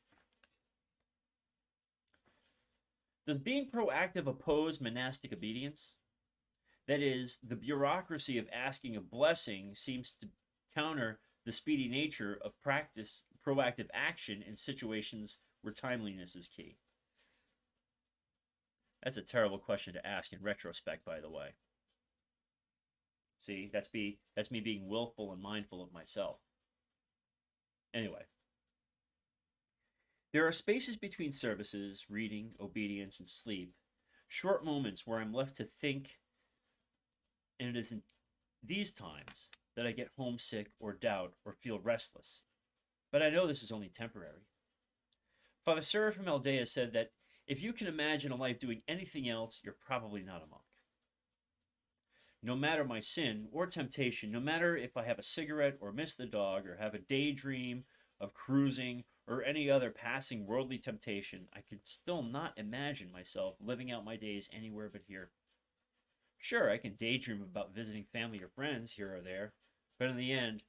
Speaker 1: Does being proactive oppose monastic obedience? That is, the bureaucracy of asking a blessing seems to counter the speedy nature of proactive action in situations where timeliness is key. That's a terrible question to ask in retrospect, by the way. See, that's me being willful and mindful of myself. Anyway. There are spaces between services, reading, obedience, and sleep, short moments where I'm left to think, and it is in these times that I get homesick or doubt or feel restless. But I know this is only temporary. Father Seraphim Aldea said that if you can imagine a life doing anything else, you're probably not a monk. No matter my sin or temptation, no matter if I have a cigarette or miss the dog or have a daydream of cruising or any other passing worldly temptation, I could still not imagine myself living out my days anywhere but here. Sure, I can daydream about visiting family or friends here or there, but in the end,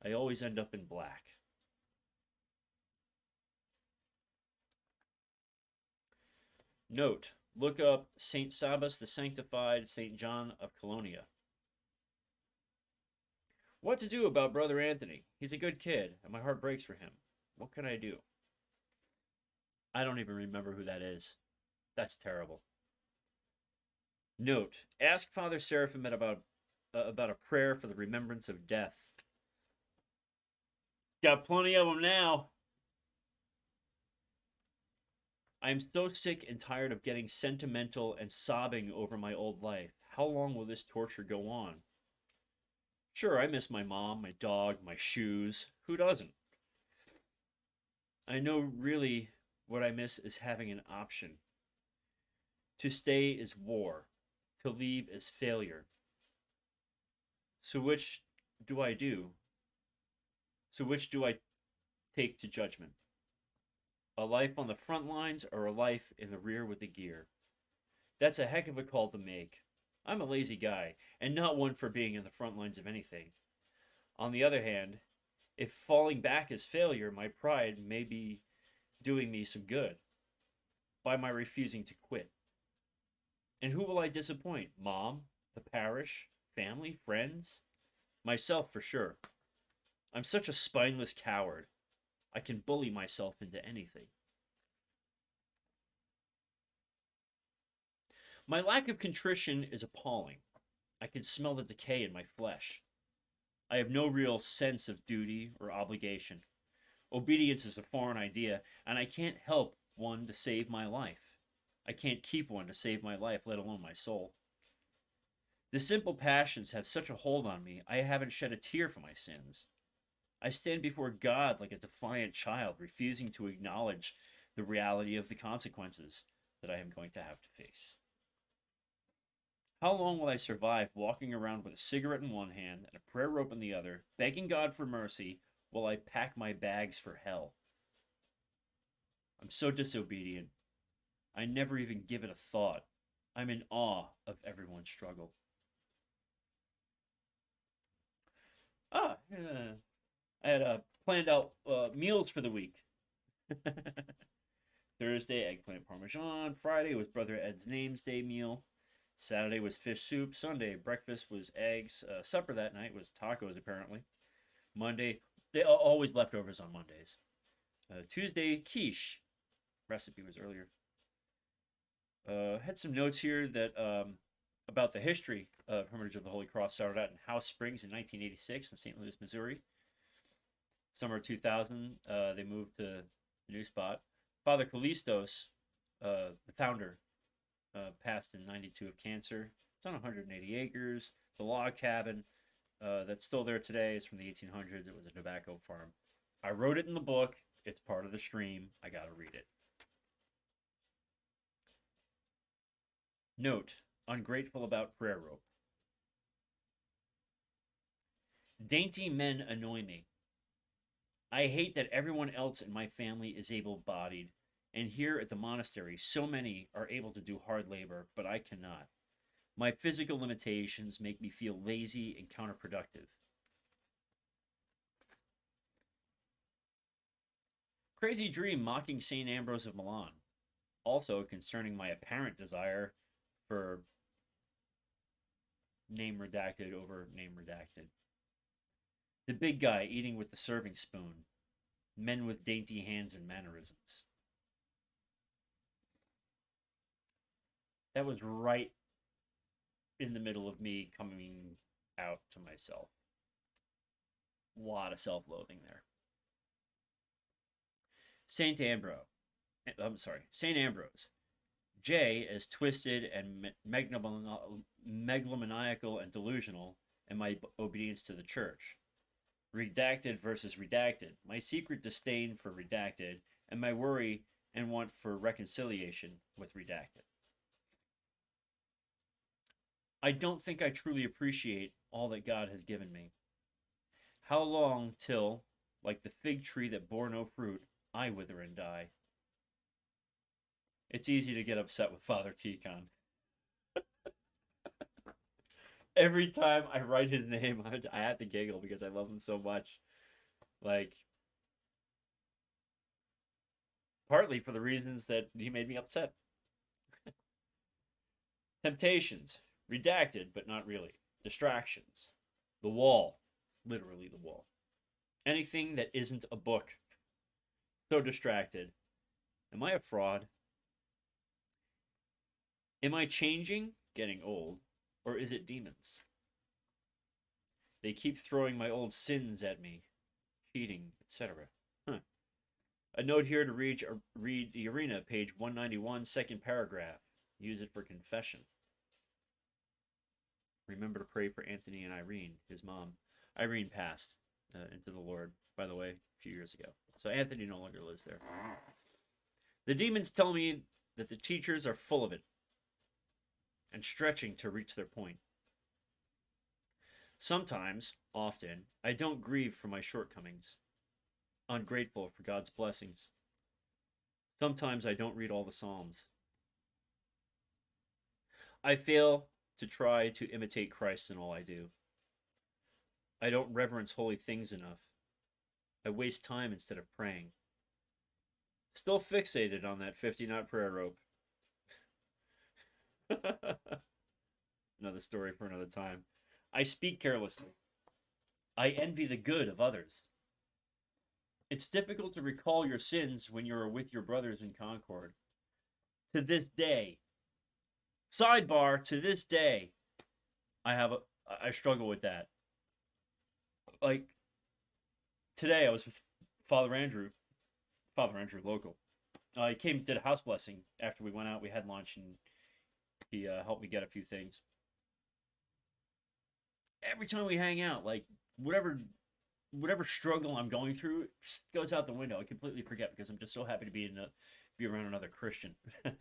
Speaker 1: I always end up in black. Note, look up St. Sabas the Sanctified, St. John of Colonia. What to do about Brother Anthony? He's a good kid, and my heart breaks for him. What can I do? I don't even remember who that is. That's terrible. Note, ask Father Seraphim about a prayer for the remembrance of death. Got plenty of them now. I am so sick and tired of getting sentimental and sobbing over my old life. How long will this torture go on? Sure, I miss my mom, my dog, my shoes. Who doesn't? I know really what I miss is having an option. To stay is war. To leave is failure. So which do I do? So which do I take to judgment? A life on the front lines or a life in the rear with the gear? That's a heck of a call to make. I'm a lazy guy, and not one for being in the front lines of anything. On the other hand, if falling back is failure, my pride may be doing me some good by my refusing to quit. And who will I disappoint? Mom? The parish? Family? Friends? Myself, for sure. I'm such a spineless coward. I can bully myself into anything. My lack of contrition is appalling. I can smell the decay in my flesh. I have no real sense of duty or obligation. Obedience is a foreign idea, and I can't help one to save my life. I can't keep one to save my life, let alone my soul. The simple passions have such a hold on me, I haven't shed a tear for my sins. I stand before God like a defiant child, refusing to acknowledge the reality of the consequences that I am going to have to face. How long will I survive walking around with a cigarette in one hand and a prayer rope in the other, begging God for mercy while I pack my bags for hell? I'm so disobedient. I never even give it a thought. I'm in awe of everyone's struggle. I had planned out meals for the week. Thursday, eggplant parmesan. Friday was Brother Ed's Names Day meal. Saturday was fish soup. Sunday, breakfast was eggs. Supper that night was tacos, apparently. Monday, they always leftovers on Mondays. Tuesday, quiche. Recipe was earlier. Had some notes here that about the history of Hermitage of the Holy Cross. Started out in House Springs in 1986 in St. Louis, Missouri. Summer 2000, they moved to the new spot. Father Callistos, the founder, passed in 92 of cancer. It's on 180 acres. The log cabin that's still there today is from the 1800s. It was a tobacco farm. I wrote it in the book. It's part of the stream. I got to read it. Note, ungrateful about prayer rope. Dainty men annoy me. I hate that everyone else in my family is able-bodied, and here at the monastery, so many are able to do hard labor, but I cannot. My physical limitations make me feel lazy and counterproductive. Crazy dream mocking St. Ambrose of Milan. Also concerning my apparent desire for name redacted over name redacted. The big guy eating with the serving spoon. Men with dainty hands and mannerisms. That was right in the middle of me coming out to myself. A lot of self-loathing there. Saint Ambrose. Saint Ambrose. J as twisted and megalomaniacal and delusional in my obedience to the church. Redacted versus redacted. My secret disdain for redacted, and my worry and want for reconciliation with redacted. I don't think I truly appreciate all that God has given me. How long till, like the fig tree that bore no fruit, I wither and die? It's easy to get upset with Father Tikhon. Every time I write his name, I have to giggle because I love him so much. Like, partly for the reasons that he made me upset. Temptations. Redacted, but not really. Distractions. The wall. Literally the wall. Anything that isn't a book. So distracted. Am I a fraud? Am I changing? Getting old? Or is it demons? They keep throwing my old sins at me. Cheating, etc. A note here to read the arena, page 191, second paragraph. Use it for confession. Remember to pray for Anthony and Irene, his mom. Irene passed into the Lord, by the way, a few years ago. So Anthony no longer lives there. The demons tell me that the teachers are full of it and stretching to reach their point. Sometimes, often, I don't grieve for my shortcomings, ungrateful for God's blessings. Sometimes I don't read all the Psalms. I fail to try to imitate Christ in all I do. I don't reverence holy things enough. I waste time instead of praying. Still fixated on that 50-knot prayer rope. Another story for another time. I speak carelessly. I envy the good of others. It's difficult to recall your sins when you are with your brothers in concord. To this day, sidebar, to this day, I struggle with that. Like today, I was with Father Andrew, local. He came, did a house blessing after we went out. We had lunch, and he helped me get a few things. Every time we hang out, like whatever struggle I'm going through goes out the window. I completely forget because I'm just so happy to be around another Christian, a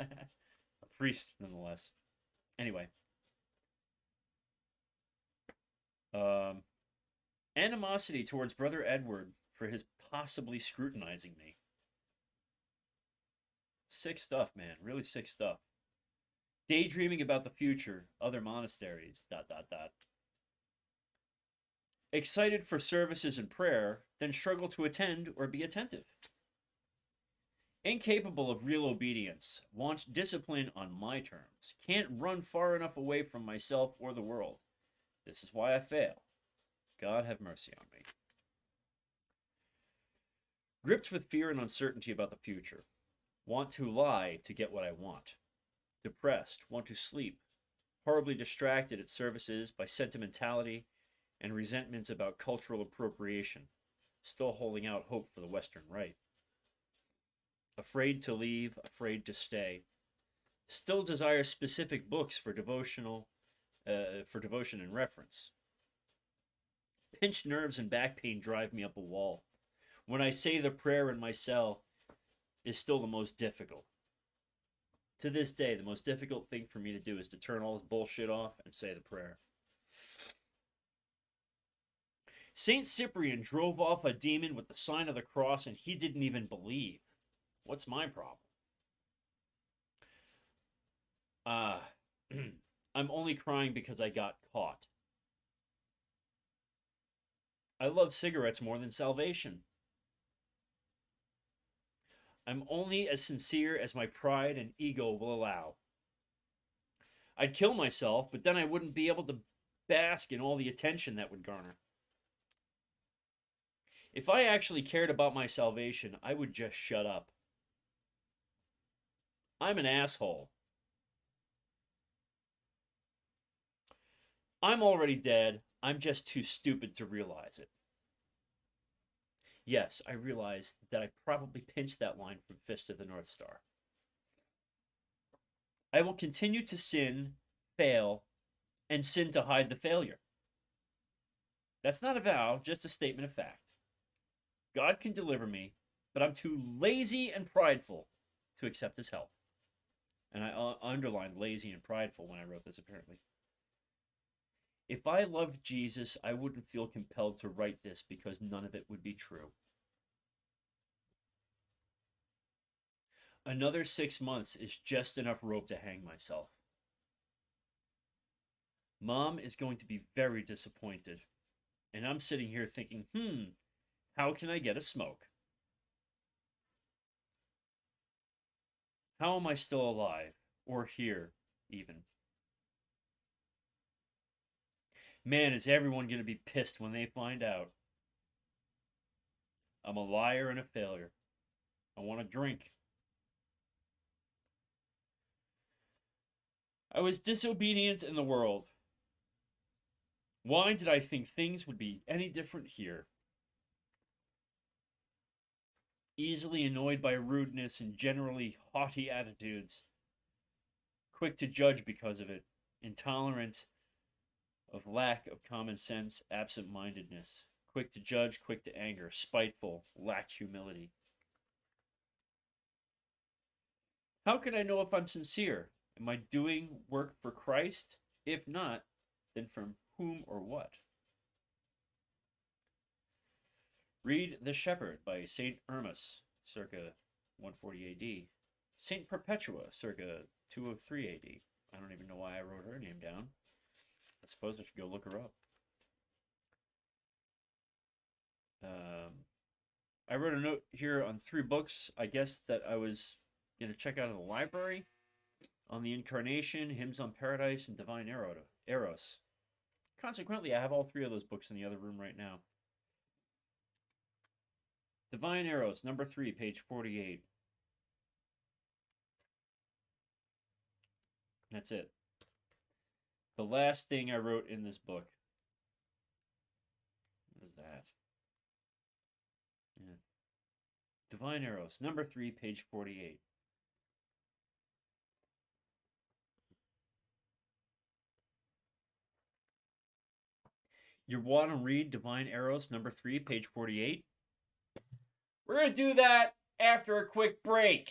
Speaker 1: priest nonetheless. Anyway, animosity towards Brother Edward for his possibly scrutinizing me. Sick stuff, man. Really sick stuff. Daydreaming about the future, other monasteries, dot, dot, dot. Excited for services and prayer, then struggle to attend or be attentive. Incapable of real obedience, want discipline on my terms, can't run far enough away from myself or the world. This is why I fail. God have mercy on me. Gripped with fear and uncertainty about the future. Want to lie to get what I want. Depressed, want to sleep. Horribly distracted at services by sentimentality and resentments about cultural appropriation. Still holding out hope for the Western Rite. Afraid to leave, afraid to stay. Still desire specific books for devotion and reference. Pinched nerves and back pain drive me up a wall. When I say the prayer in my cell is still the most difficult. To this day, the most difficult thing for me to do is to turn all this bullshit off and say the prayer. Saint Cyprian drove off a demon with the sign of the cross and he didn't even believe. What's my problem? I'm only crying because I got caught. I love cigarettes more than salvation. I'm only as sincere as my pride and ego will allow. I'd kill myself, but then I wouldn't be able to bask in all the attention that would garner. If I actually cared about my salvation, I would just shut up. I'm an asshole. I'm already dead. I'm just too stupid to realize it. Yes, I realized that I probably pinched that line from Fist of the North Star. I will continue to sin, fail, and sin to hide the failure. That's not a vow, just a statement of fact. God can deliver me, but I'm too lazy and prideful to accept his help. And I underlined lazy and prideful when I wrote this, apparently. If I loved Jesus, I wouldn't feel compelled to write this because none of it would be true. Another 6 months is just enough rope to hang myself. Mom is going to be very disappointed. And I'm sitting here thinking, how can I get a smoke? How am I still alive? Or here, even? Man, is everyone going to be pissed when they find out? I'm a liar and a failure. I want to drink. I was disobedient in the world. Why did I think things would be any different here? Easily annoyed by rudeness and generally haughty attitudes. Quick to judge because of it. Intolerant of lack of common sense, absent-mindedness. Quick to judge, quick to anger. Spiteful, lack humility. How can I know if I'm sincere? Am I doing work for Christ? If not, then from whom or what? Read The Shepherd by St. Ermas, circa 140 AD. St. Perpetua, circa 203 AD. I don't even know why I wrote her name down. I suppose I should go look her up. I wrote a note here on 3 books, I guess, that I was going to check out of the library. On the Incarnation, Hymns on Paradise, and Divine Eros. Consequently, I have all 3 of those books in the other room right now. Divine Arrows, number 3, page 48. That's it. The last thing I wrote in this book. What is that? Yeah. Divine Arrows, number 3, page 48. You want to read Divine Arrows, number 3, page 48? We're going to do that after a quick break.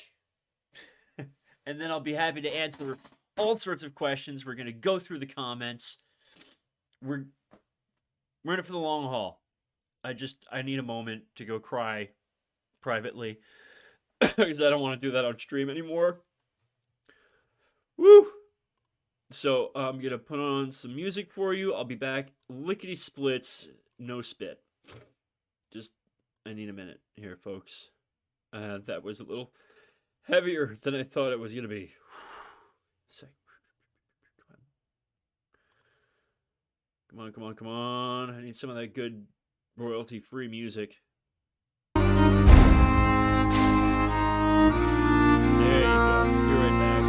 Speaker 1: And then I'll be happy to answer all sorts of questions. We're going to go through the comments. We're in it for the long haul. I need a moment to go cry privately because I don't want to do that on stream anymore. Woo! So I'm going to put on some music for you. I'll be back lickety splits, no spit. I need a minute here, folks. That was a little heavier than I thought it was going to be. Come on, come on, come on. I need some of that good royalty-free music. There you go. Be right back.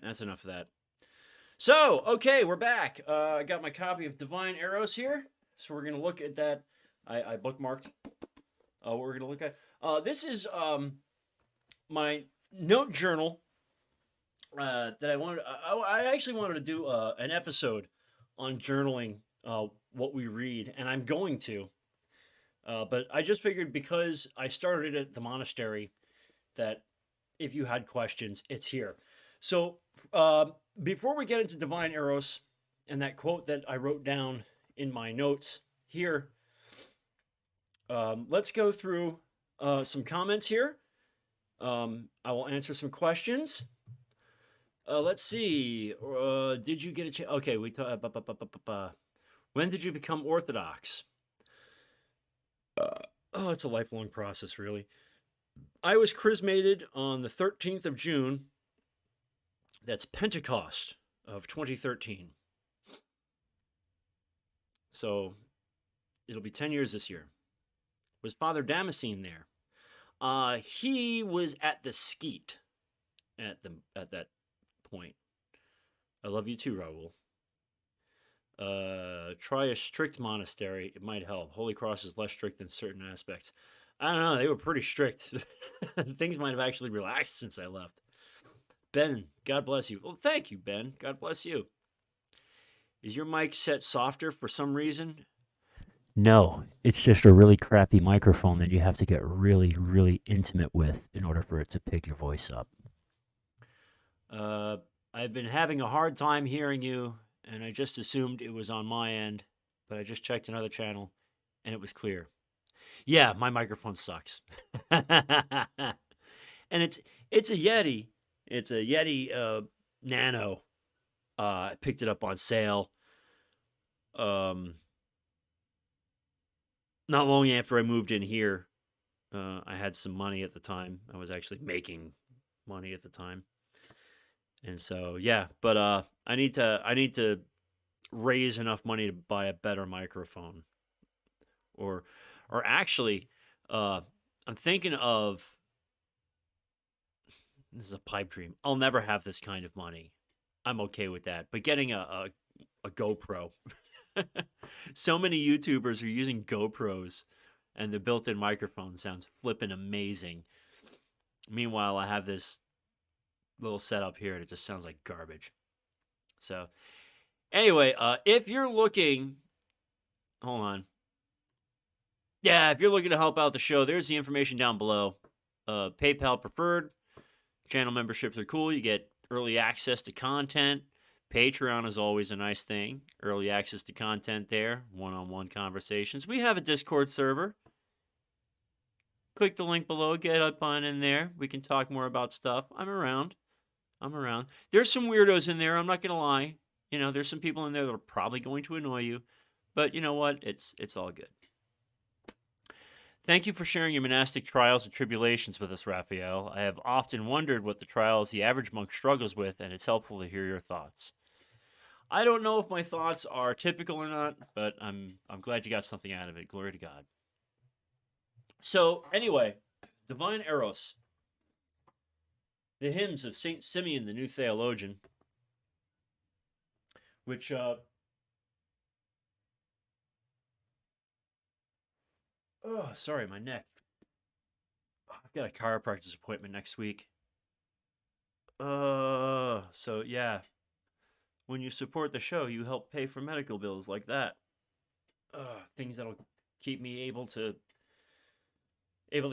Speaker 1: That's enough of that. So, okay, we're back. I got my copy of Divine Arrows here. So we're going to look at that. I bookmarked what we're going to look at. This is my note journal that I wanted. I actually wanted to do an episode on journaling what we read, and I'm going to. But I just figured because I started at the monastery that if you had questions, it's here. So before we get into Divine Arrows and that quote that I wrote down in my notes here, let's go through some comments here. I will answer some questions. Let's see. Did you get a chance? Okay, we talked. When did you become Orthodox? Oh, it's a lifelong process, really. I was chrismated on the 13th of June. That's Pentecost of 2013. So it'll be 10 years this year. Was Father Damascene there? He was at the skeet at that point. I love you too, Raul. Try a strict monastery. It might help. Holy Cross is less strict in certain aspects. I don't know. They were pretty strict. Things might have actually relaxed since I left. Ben, God bless you. Well, thank you, Ben. God bless you. Is your mic set softer for some reason? No, it's just a really crappy microphone that you have to get really, really intimate with in order for it to pick your voice up. I've been having a hard time hearing you, and I just assumed it was on my end, but I just checked another channel, and it was clear. Yeah, my microphone sucks. And it's a Yeti. It's a Yeti Nano. I picked it up on sale. Not long after I moved in here, I had some money at the time. I was actually making money at the time. And so, yeah, but I need to raise enough money to buy a better microphone. Or actually, I'm thinking of, this is a pipe dream. I'll never have this kind of money. I'm okay with that. But getting a GoPro. So many YouTubers are using GoPros, and the built-in microphone sounds flippin' amazing. Meanwhile, I have this little setup here, and it just sounds like garbage. So, anyway, if you're looking, hold on. Yeah, if you're looking to help out the show, there's the information down below. PayPal preferred. Channel memberships are cool. You get early access to content. Patreon is always a nice thing. Early access to content there. One-on-one conversations. We have a Discord server. Click the link below. Get up on in there. We can talk more about stuff. I'm around. There's some weirdos in there. I'm not going to lie. You know, there's some people in there that are probably going to annoy you. But you know what? It's all good. Thank you for sharing your monastic trials and tribulations with us, Raphael. I have often wondered what the trials the average monk struggles with, and it's helpful to hear your thoughts. I don't know if my thoughts are typical or not, but I'm glad you got something out of it. Glory to God. So, anyway, Divine Eros. The hymns of St. Simeon, the New Theologian, which, oh, sorry, my neck. I've got a chiropractor's appointment next week. So yeah. When you support the show, you help pay for medical bills like that. Things that'll keep me able to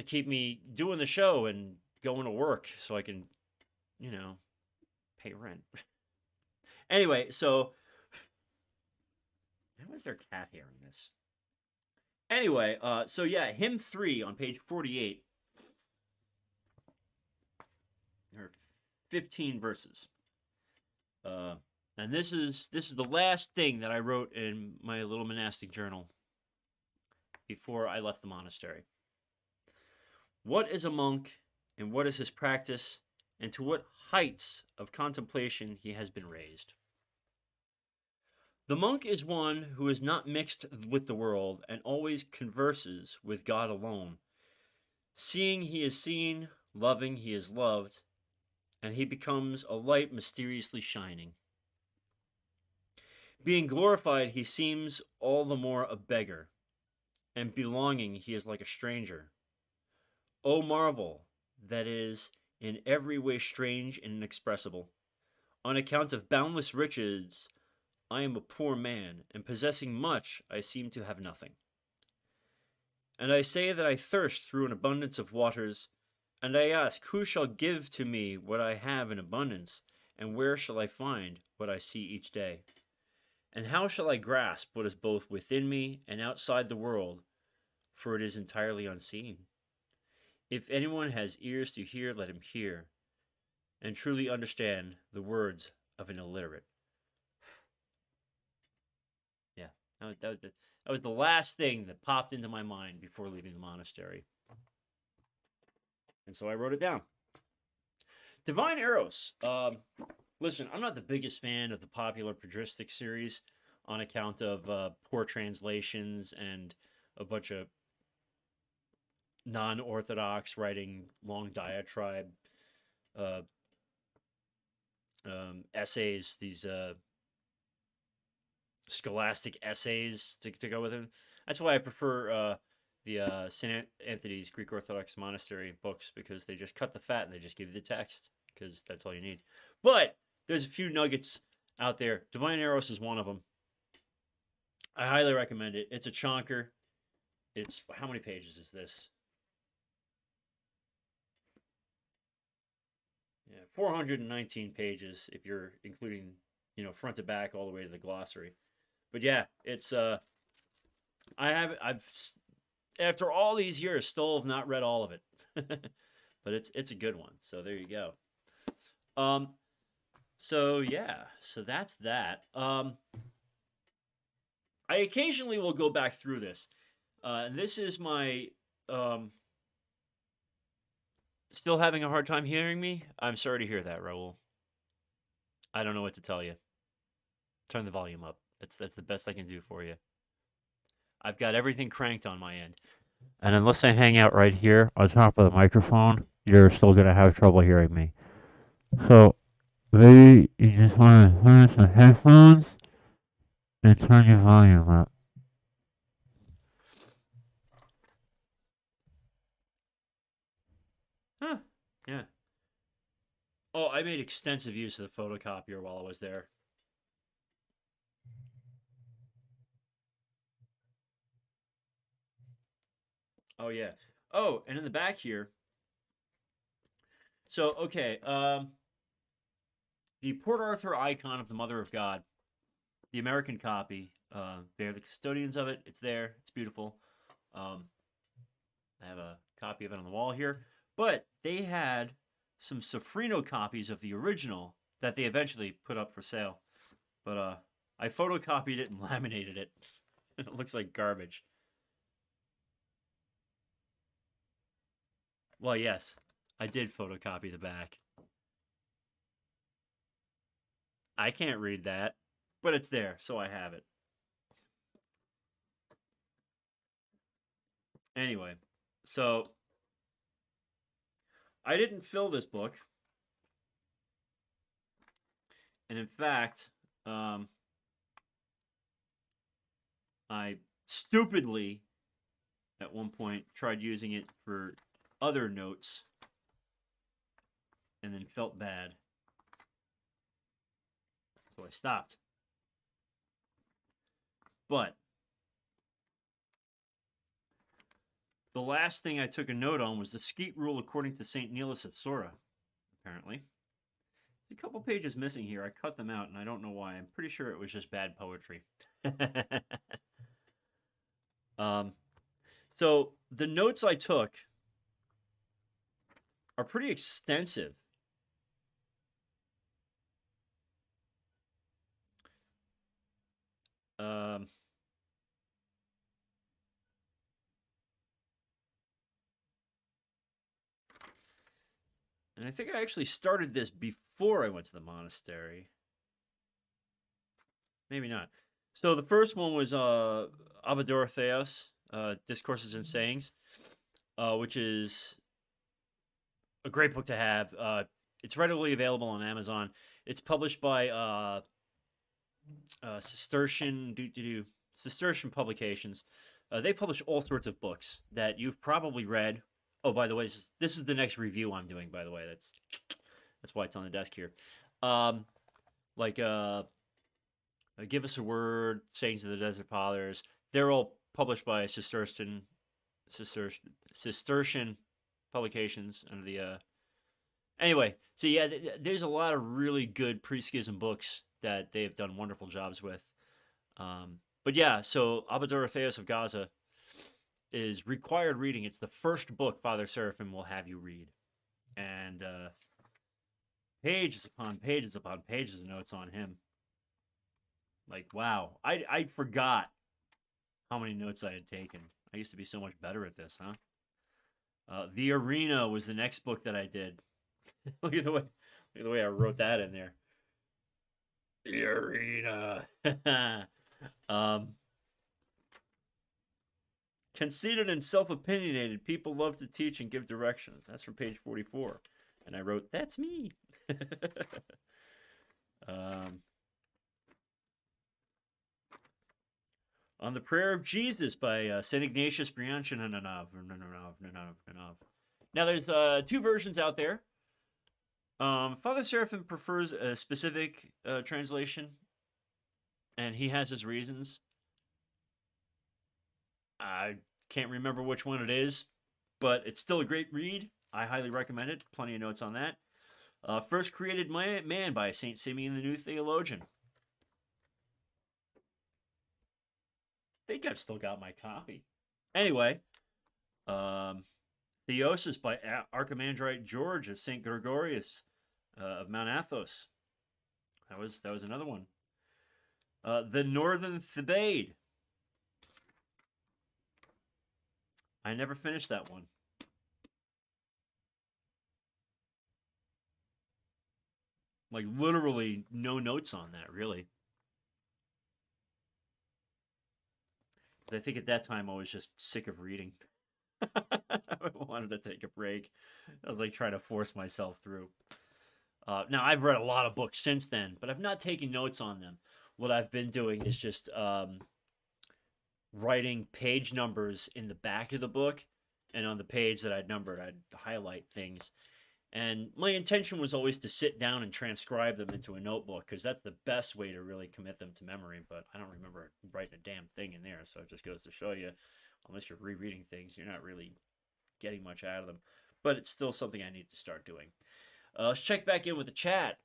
Speaker 1: keep me doing the show and going to work so I can, you know, pay rent. Anyway, so how is there cat hair in this? Anyway, so yeah, hymn 3 on page 48. There are 15 verses. And this is the last thing that I wrote in my little monastic journal before I left the monastery. What is a monk, and what is his practice, and to what heights of contemplation he has been raised? The monk is one who is not mixed with the world and always converses with God alone. Seeing he is seen, loving he is loved, and he becomes a light mysteriously shining. Being glorified, he seems all the more a beggar, and belonging, he is like a stranger. O marvel, that is in every way strange and inexpressible. On account of boundless riches, I am a poor man, and possessing much, I seem to have nothing. And I say that I thirst through an abundance of waters, and I ask, who shall give to me what I have in abundance, and where shall I find what I see each day? And how shall I grasp what is both within me and outside the world, for it is entirely unseen? If anyone has ears to hear, let him hear. and truly understand the words of an illiterate. Yeah, that was the last thing that popped into my mind before leaving the monastery. And so I wrote it down. Divine Eros. Listen, I'm not the biggest fan of the popular patristic series on account of poor translations and a bunch of non-orthodox writing long diatribe uh, essays, these scholastic essays to go with it. That's why I prefer the St. Anthony's Greek Orthodox Monastery books, because they just cut the fat and they just give you the text, because that's all you need. But there's a few nuggets out there. Divine Eros is one of them. I highly recommend it. It's a chonker. It's, how many pages is this? Yeah, 419 pages if you're including, front to back all the way to the glossary. But yeah, it's I've after all these years still have not read all of it. But it's a good one. So there you go. So yeah, so that's that. I occasionally will go back through this. And this is my still having a hard time hearing me? I'm sorry to hear that, Raul. I don't know what to tell you. Turn the volume up. That's the best I can do for you. I've got everything cranked on my end. And unless I hang out right here on top of the microphone, you're still going to have trouble hearing me. So maybe you just want to put on some headphones and turn your volume up. Huh. Yeah. Oh, I made extensive use of the photocopier while I was there. Oh, yeah. Oh, and in the back here. So, okay. The Port Arthur icon of the Mother of God, the American copy. They're the custodians of it. It's there. It's beautiful. I have a copy of it on the wall here. But they had some Sofrino copies of the original that they eventually put up for sale. But I photocopied it and laminated it. It looks like garbage. Well, yes, I did photocopy the back. I can't read that, but it's there, so I have it. Anyway, so I didn't fill this book. And in fact, I stupidly, at one point, tried using it for other notes and then felt bad. So I stopped. But the last thing I took a note on was the skeet rule according to St. Neelis of Sora, apparently. There's a couple pages missing here. I cut them out, and I don't know why. I'm pretty sure it was just bad poetry. So the notes I took are pretty extensive. And I think I actually started this before I went to the monastery. Maybe not. So the first one was Abador Theos, Discourses and Sayings, which is a great book to have. It's readily available on Amazon. It's published by Cistercian Publications. They publish all sorts of books that you've probably read. Oh, by the way, this is the next review I'm doing. By the way, that's why it's on the desk here. Like Give Us a Word, Sayings of the Desert Fathers. They're all published by Cistercian Publications under the. Anyway, so yeah, there's a lot of really good pre-schism books that they've done wonderful jobs with. But yeah, so Abador Theos of Gaza is required reading. It's the first book Father Seraphim will have you read. And pages upon pages upon pages of notes on him. Like, wow. I forgot how many notes I had taken. I used to be so much better at this, huh? The Arena was the next book that I did. Look at the way I wrote that in there. The Arena. Conceited and self-opinionated, people love to teach and give directions. That's from page 44. And I wrote, that's me. On the Prayer of Jesus by St. Ignatius Brianchaninov. Now, there's two versions out there. Father Seraphim prefers a specific translation, and he has his reasons. I can't remember which one it is, but it's still a great read. I highly recommend it. Plenty of notes on that. First Created Man by St. Simeon the New Theologian. I think I've still got my copy. Anyway, Theosis by Archimandrite George of St. Gregorius of Mount Athos. That was another one. The Northern Thebaid. I never finished that one. Like, literally no notes on that, really. I think at that time I was just sick of reading. I wanted to take a break. I was like trying to force myself through. Now, I've read a lot of books since then, but I've not taken notes on them. What I've been doing is just writing page numbers in the back of the book, and on the page that I'd numbered, I'd highlight things. And my intention was always to sit down and transcribe them into a notebook, because that's the best way to really commit them to memory. But I don't remember writing a damn thing in there, so it just goes to show you, unless you're rereading things, you're not really getting much out of them. But it's still something I need to start doing. Let's check back in with the chat.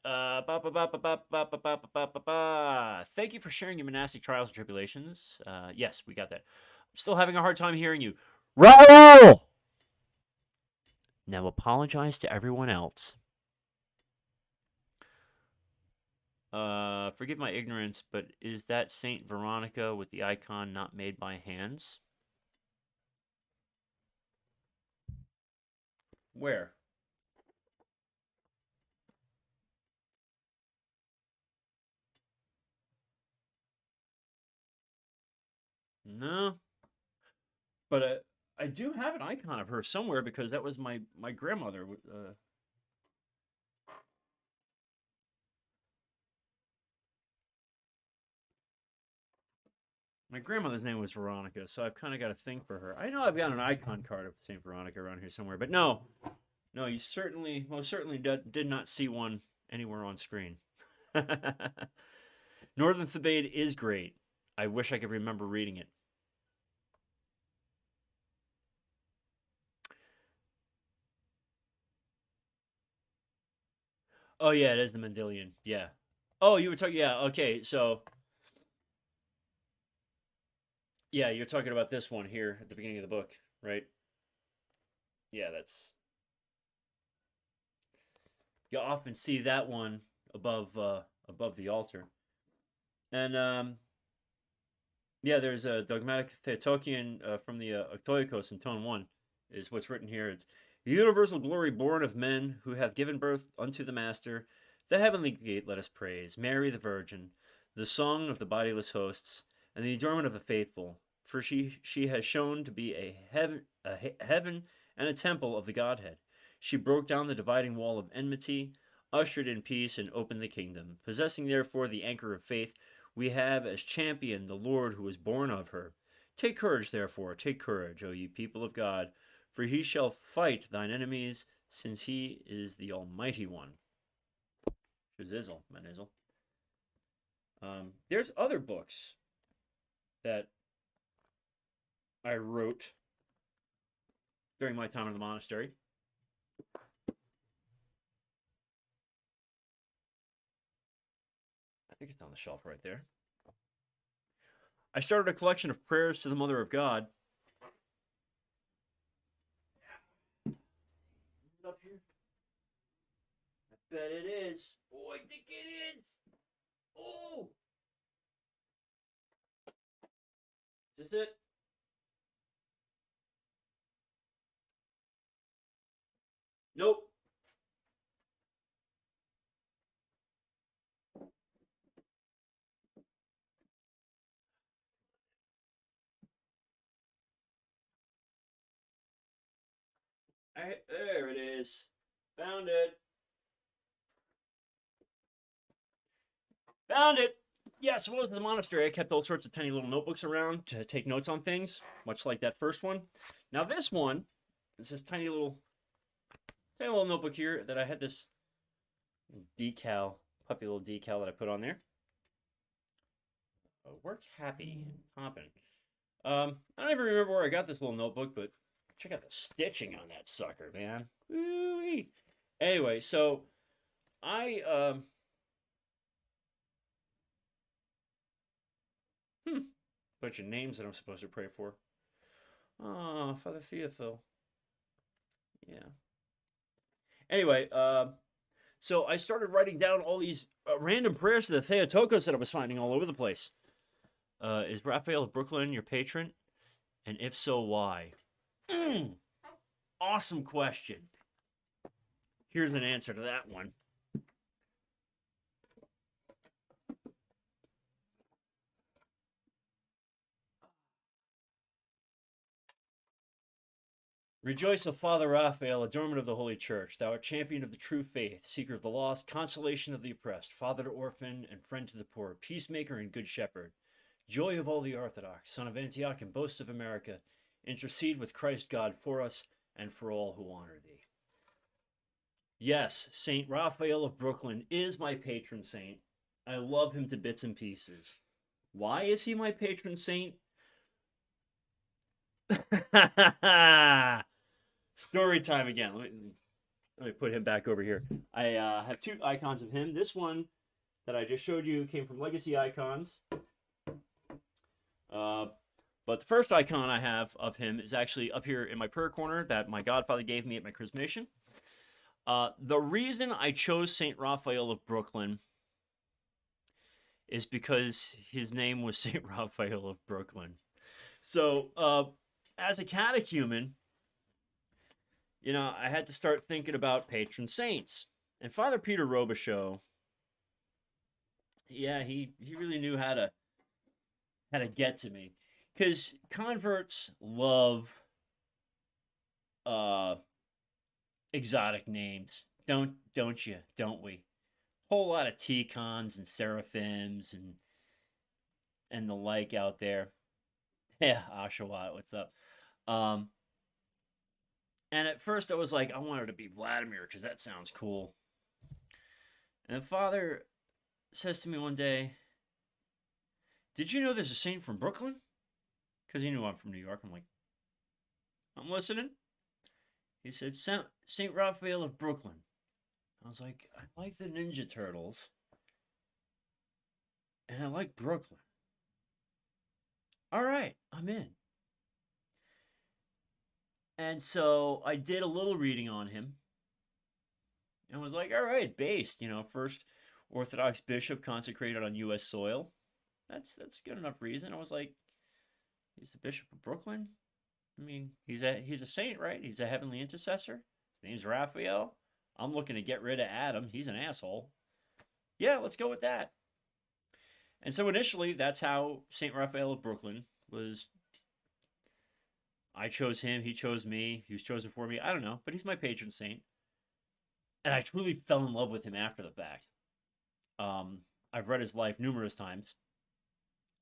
Speaker 1: Thank you for sharing your monastic trials and tribulations. Yes, we got that. I'm still having a hard time hearing you. Raul! Now apologize to everyone else. Forgive my ignorance, but is that Saint Veronica with the icon not made by hands? Where? No. But I do have an icon of her somewhere, because that was my grandmother. My grandmother's name was Veronica, so I've kind of got a thing for her. I know I've got an icon card of Saint Veronica around here somewhere, but no, you most certainly did not see one anywhere on screen. Northern Thebaid is great. I wish I could remember reading it. Oh yeah, it is the Mendelian. Yeah. Oh, you were talking. Yeah. Okay. So. Yeah, you're talking about this one here at the beginning of the book, right? Yeah, that's. You often see that one above the altar, and yeah, there's a dogmatic Theotokian from the Octoikos in Tone 1, is what's written here. It's the universal glory born of men who have given birth unto the Master. The heavenly gate let us praise. Mary the Virgin, the song of the bodiless hosts, and the adornment of the faithful. For she has shown to be a heaven and a temple of the Godhead. She broke down the dividing wall of enmity, ushered in peace, and opened the kingdom. Possessing therefore the anchor of faith, we have as champion the Lord who was born of her. Take courage, therefore, take courage, O ye people of God, for he shall fight thine enemies, since he is the Almighty One. Shazizzle, manizzle. There's other books that I wrote during my time in the monastery. I think it's on the shelf right there. I started a collection of prayers to the Mother of God. Is it up here? I bet it is. Oh, I think it is. Oh, is this it? Nope. There it is. Found it. Found it. Yeah, so when I was in the monastery, I kept all sorts of tiny little notebooks around to take notes on things, much like that first one. Now this one, it's this tiny little notebook here that I had this decal, puppy little decal that I put on there. Work happy, popping. I don't even remember where I got this little notebook, but check out the stitching on that sucker, man. Woo-wee. Anyway, so I bunch of names that I'm supposed to pray for. Oh, Father Theophil. Yeah. Anyway, so I started writing down all these random prayers to the Theotokos that I was finding all over the place. Is Raphael of Brooklyn your patron? And if so, why? Awesome question. Here's an answer to that one. Rejoice, O Father Raphael, adornment of the Holy Church. Thou art champion of the true faith, seeker of the lost, consolation of the oppressed, father to orphan and friend to the poor, peacemaker and good shepherd, joy of all the Orthodox, son of Antioch and boast of America. Intercede with Christ God for us and for all who honor thee. Yes, Saint Raphael of Brooklyn is my patron saint. I love him to bits and pieces. Why is he my patron saint? Story time again. Let me put him back over here. I have two icons of him. This one that I just showed you came from Legacy Icons. But the first icon I have of him is actually up here in my prayer corner that my godfather gave me at my chrismation. The reason I chose St. Raphael of Brooklyn is because his name was St. Raphael of Brooklyn. So, as a catechumen, I had to start thinking about patron saints. And Father Peter Robichaux, yeah, he really knew how to get to me. Because converts love exotic names. Don't you? Don't we? Whole lot of Ticons and Seraphims and the like out there. Yeah, Oshawott, what's up? And at first I was like, I wanted to be Vladimir because that sounds cool. And the Father says to me one day, did you know there's a saint from Brooklyn? Because he knew I'm from New York. I'm like, I'm listening. He said, St. Raphael of Brooklyn. I was like, I like the Ninja Turtles. And I like Brooklyn. All right, I'm in. And so I did a little reading on him. And was like, all right, based, first Orthodox bishop consecrated on U.S. soil. That's good enough reason. I was like, he's the Bishop of Brooklyn? I mean, he's a saint, right? He's a heavenly intercessor. His name's Raphael. I'm looking to get rid of Adam. He's an asshole. Yeah, let's go with that. And so initially, that's how St. Raphael of Brooklyn was. I chose him. He chose me. He was chosen for me. I don't know, but he's my patron saint. And I truly fell in love with him after the fact. I've read his life numerous times,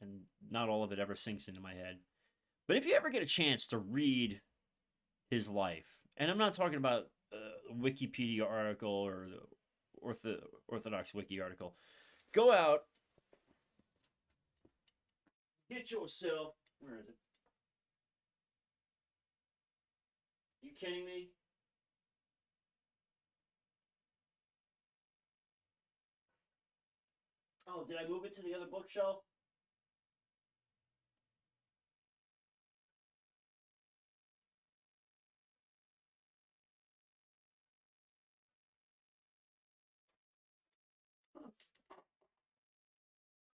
Speaker 1: and not all of it ever sinks into my head. But if you ever get a chance to read his life, and I'm not talking about a Wikipedia article or the Orthodox Wiki article, go out, get yourself. Where is it? You kidding me? Oh, did I move it to the other bookshelf?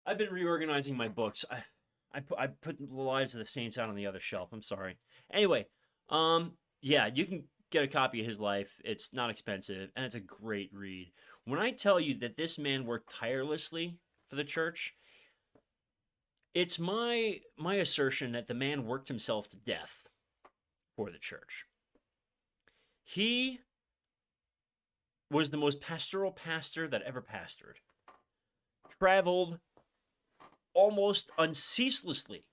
Speaker 1: I've been reorganizing my books. I put the Lives of the Saints out on the other shelf. I'm sorry. Anyway, yeah, you can get a copy of his life. It's not expensive, and it's a great read. When I tell you that this man worked tirelessly for the church, it's my assertion that the man worked himself to death for the church. He was the most pastoral pastor that ever pastored. Traveled almost unceasingly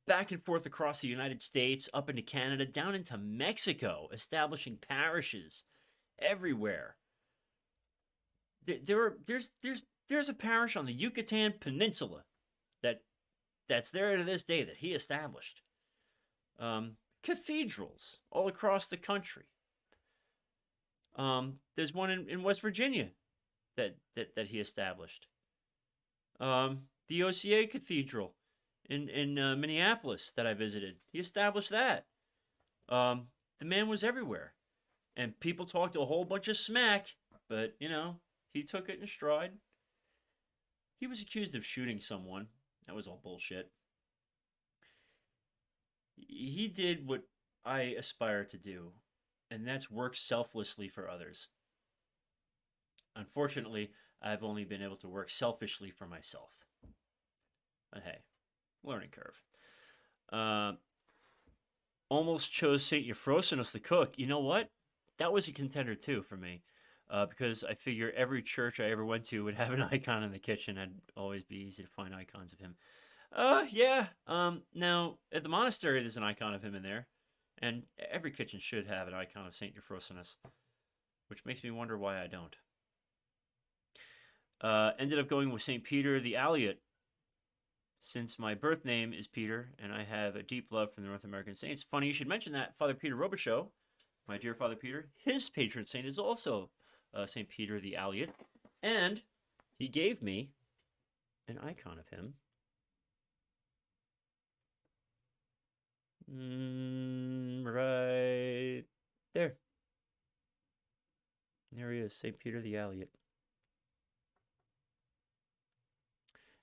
Speaker 1: back and forth across the United States, up into Canada, down into Mexico, establishing parishes everywhere. There's a parish on the Yucatan Peninsula that's there to this day that he established. Cathedrals all across the country. There's one in West Virginia that he established. The OCA Cathedral in Minneapolis that I visited, he established that. The man was everywhere, and people talked a whole bunch of smack, but he took it in stride. He was accused of shooting someone. That was all bullshit. He did what I aspire to do, and that's work selflessly for others. Unfortunately, I've only been able to work selfishly for myself. But hey, learning curve. Almost chose St. Euphrosynos the cook. You know what? That was a contender too for me. Because I figure every church I ever went to would have an icon in the kitchen. I'd always be easy to find icons of him. Yeah. Now, at the monastery, there's an icon of him in there. And every kitchen should have an icon of St. Euphrosynos. Which makes me wonder why I don't. Ended up going with St. Peter the Alliot. Since my birth name is Peter, and I have a deep love for the North American saints. Funny you should mention that. Father Peter Robichaud, my dear Father Peter, his patron saint is also St. Peter the Alliot. And he gave me an icon of him. Right there. There he is, St. Peter the Alliot.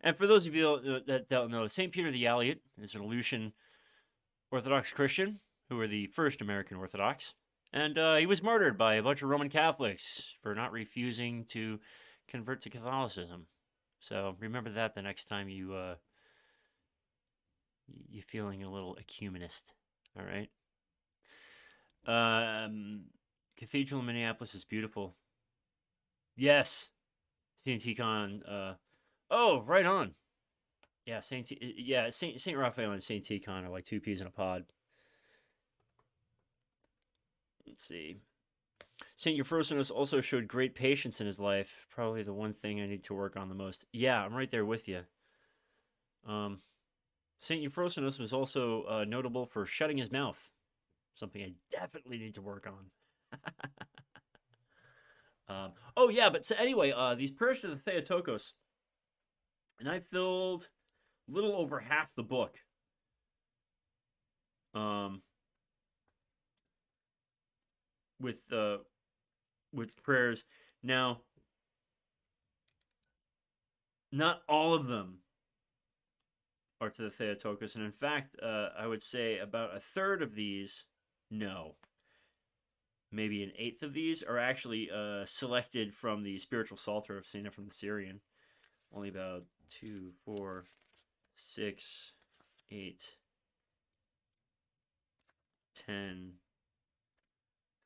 Speaker 1: And for those of you that don't know, St. Peter the Alliot is an Aleutian Orthodox Christian who were the first American Orthodox. And he was murdered by a bunch of Roman Catholics for not refusing to convert to Catholicism. So remember that the next time you're feeling a little ecumenist. All right. Cathedral in Minneapolis is beautiful. Yes, St. Tikhon. Oh, right on. Yeah, Saint Raphael and Saint Tikhon are like two peas in a pod. Let's see. St. Euphrosynos also showed great patience in his life. Probably the one thing I need to work on the most. Yeah, I'm right there with you. St. Euphrosynos was also notable for shutting his mouth. Something I definitely need to work on. Oh, yeah, but so anyway, these prayers to the Theotokos. And I filled a little over half the book. With prayers. Now, not all of them are to the Theotokos, and in fact, I would say about a third of these, no. Maybe an eighth of these are actually selected from the spiritual Psalter of St. Ephraim the Syrian. Only about 2, 4, 6, 8, 10,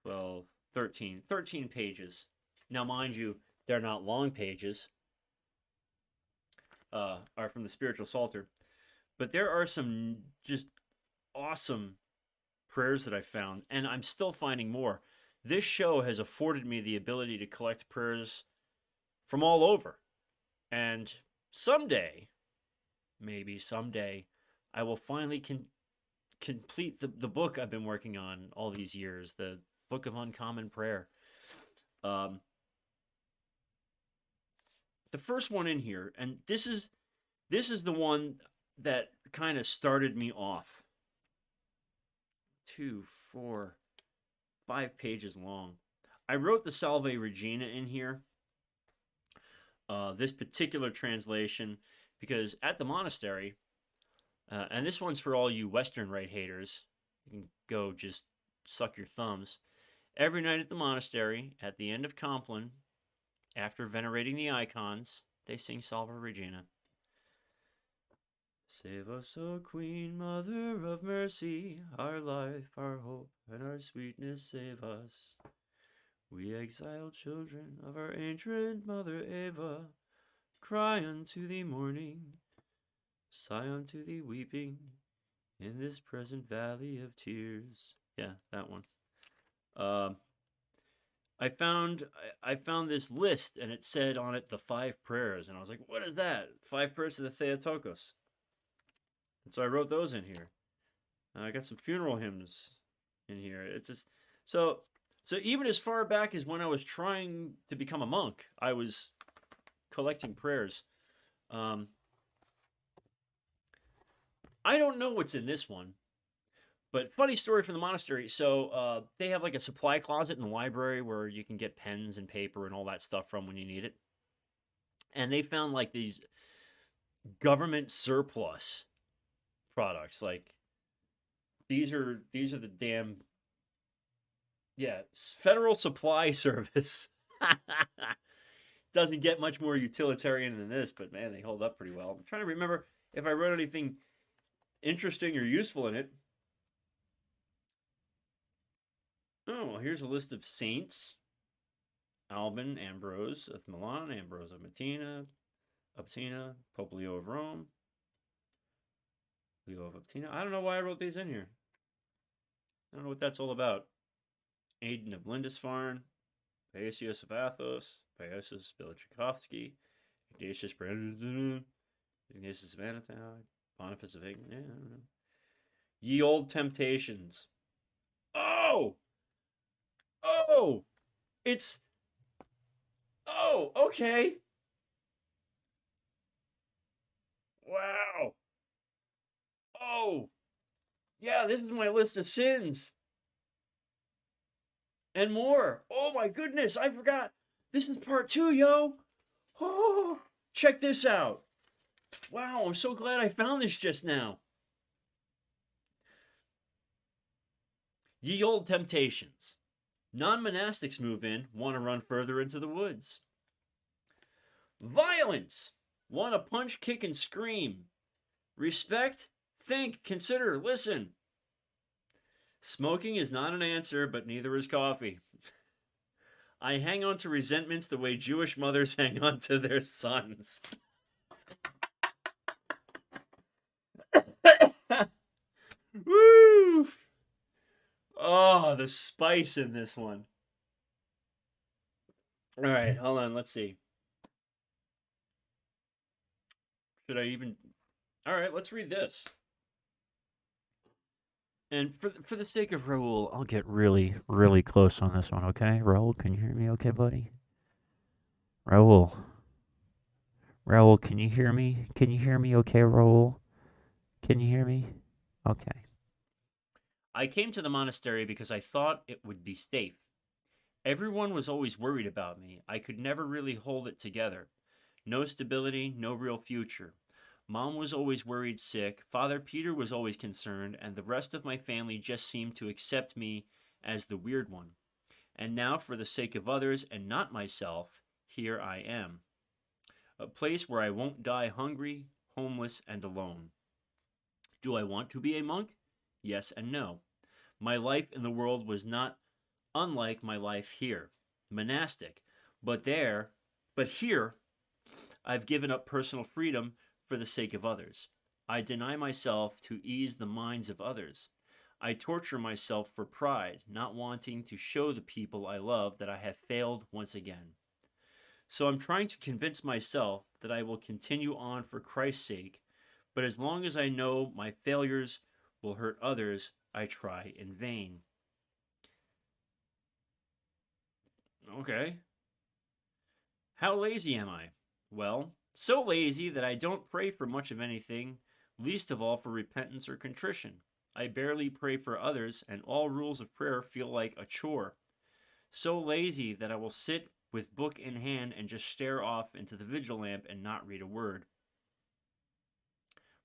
Speaker 1: 12, 13. 13 pages. Now, mind you, they're not long pages. Are from the spiritual Psalter. But there are some just awesome prayers that I found, and I'm still finding more. This show has afforded me the ability to collect prayers from all over. And someday, maybe someday, I will finally complete the book I've been working on all these years, the Book of Uncommon Prayer. The first one in here, and this is the one that kind of started me off. 2, 4, 5 pages long. I wrote the Salve Regina in here. this particular translation because at the monastery, and this one's for all you Western Rite haters, you can go just suck your thumbs. Every night at the monastery, at the end of Compline, after venerating the icons, they sing Salve Regina. Save us, O Queen, Mother of Mercy, our life, our hope, and our sweetness save us. We exiled children of our ancient Mother Eva, cry unto thee mourning, sigh unto thee weeping, in this present valley of tears. Yeah, that one. I found this list, and it said on it the 5 prayers, and I was like, "What is that? 5 prayers to the Theotokos." And so I wrote those in here. I got some funeral hymns in here. It's just so even as far back as when I was trying to become a monk, I was collecting prayers. I don't know what's in this one, but funny story from the monastery. So they have like a supply closet in the library where you can get pens and paper and all that stuff from when you need it. And they found like these government surplus products. Like these are the damn Federal Supply Service. Doesn't get much more utilitarian than this, but man, they hold up pretty well. I'm trying to remember if I wrote anything interesting or useful in it. Oh, well, here's a list of saints. Alban, Ambrose of Milan, Ambrose of Optina, Pope Leo of Rome, Leo of Optina. I don't know why I wrote these in here. I don't know what that's all about. Aidan of Lindisfarne, Paisius of Athos, Paisius Bilichakovsky, Ignatius Brandon, Ignatius of Anatole, Boniface of England. Yeah, I don't know. Ye Old Temptations. Oh! It's... Oh, okay. Wow. Oh. Yeah, this is my list of sins. And more. Oh my goodness, I forgot. This is part 2, yo. Oh, check this out. Wow, I'm so glad I found this just now. Ye Old Temptations. Non-monastics move in, want to run further into the woods. Violence. Want to punch, kick, and scream. Respect. Think, consider, listen. Smoking is not an answer, but neither is coffee. I hang on to resentments the way Jewish mothers hang on to their sons. Woo! Oh, the spice in this one. All right, hold on. Let's see. Should I even... All right, let's read this. And for the sake of Raul, I'll get really, really close on this one, okay? Raul, can you hear me okay, buddy? Raul, can you hear me? Can you hear me okay, Raul? Can you hear me? Okay. I came to the monastery because I thought it would be safe. Everyone was always worried about me. I could never really hold it together. No stability, no real future. Mom was always worried sick, Father Peter was always concerned, and the rest of my family just seemed to accept me as the weird one. And now, for the sake of others and not myself, here I am. A place where I won't die hungry, homeless, and alone. Do I want to be a monk? Yes and no. My life in the world was not unlike my life here, monastic. But here, I've given up personal freedom for the sake of others. I deny myself to ease the minds of others. I torture myself for pride, not wanting to show the people I love that I have failed once again. So I'm trying to convince myself that I will continue on for Christ's sake, but as long as I know my failures will hurt others, I try in vain. Okay. How lazy am I? Well, so lazy that I don't pray for much of anything, least of all for repentance or contrition. I barely pray for others, and all rules of prayer feel like a chore. So lazy that I will sit with book in hand and just stare off into the vigil lamp and not read a word.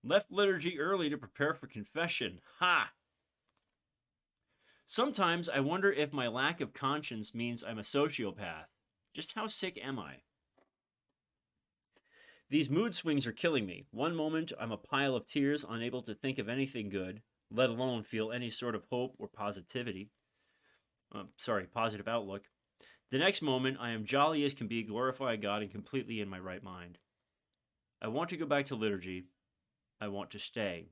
Speaker 1: Left liturgy early to prepare for confession. Ha! Sometimes I wonder if my lack of conscience means I'm a sociopath. Just how sick am I? These mood swings are killing me. One moment, I'm a pile of tears, unable to think of anything good, let alone feel any sort of hope or positivity. Positive outlook. The next moment, I am jolly as can be, glorify God, and completely in my right mind. I want to go back to liturgy. I want to stay.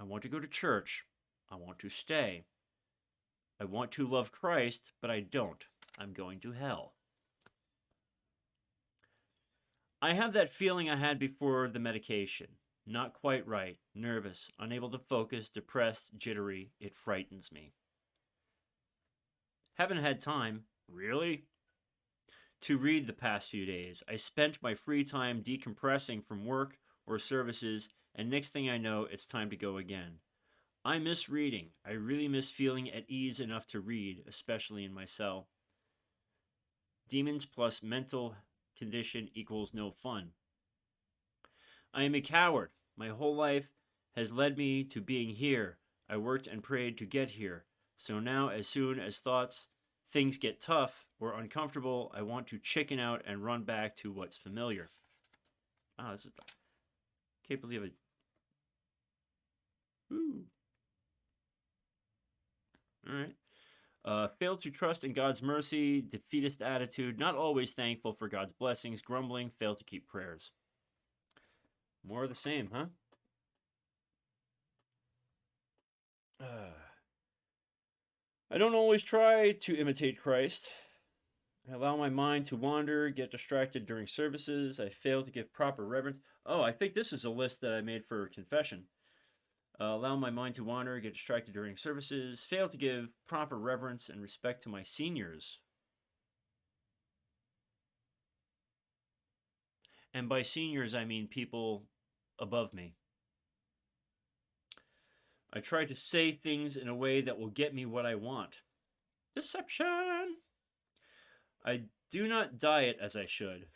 Speaker 1: I want to go to church. I want to stay. I want to love Christ, but I don't. I'm going to hell. I have that feeling I had before the medication. Not quite right, nervous, unable to focus, depressed, jittery. It frightens me. Haven't had time, really, to read the past few days. I spent my free time decompressing from work or services, and next thing I know, it's time to go again. I miss reading. I really miss feeling at ease enough to read, especially in my cell. Demons plus mental condition equals no fun. I am a coward. My whole life has led me to being here. I worked and prayed to get here. So now, as soon as things get tough or uncomfortable, I want to chicken out and run back to what's familiar. Can't believe it. Ooh. All right. Failed to trust in God's mercy, defeatist attitude, not always thankful for God's blessings, grumbling, failed to keep prayers. More of the same, huh? I don't always try to imitate Christ. I allow my mind to wander, get distracted during services. I fail to give proper reverence. Oh, I think this is a list that I made for confession. Allow my mind to wander, get distracted during services. Fail to give proper reverence and respect to my seniors. And by seniors, I mean people above me. I try to say things in a way that will get me what I want. Deception! I do not diet as I should.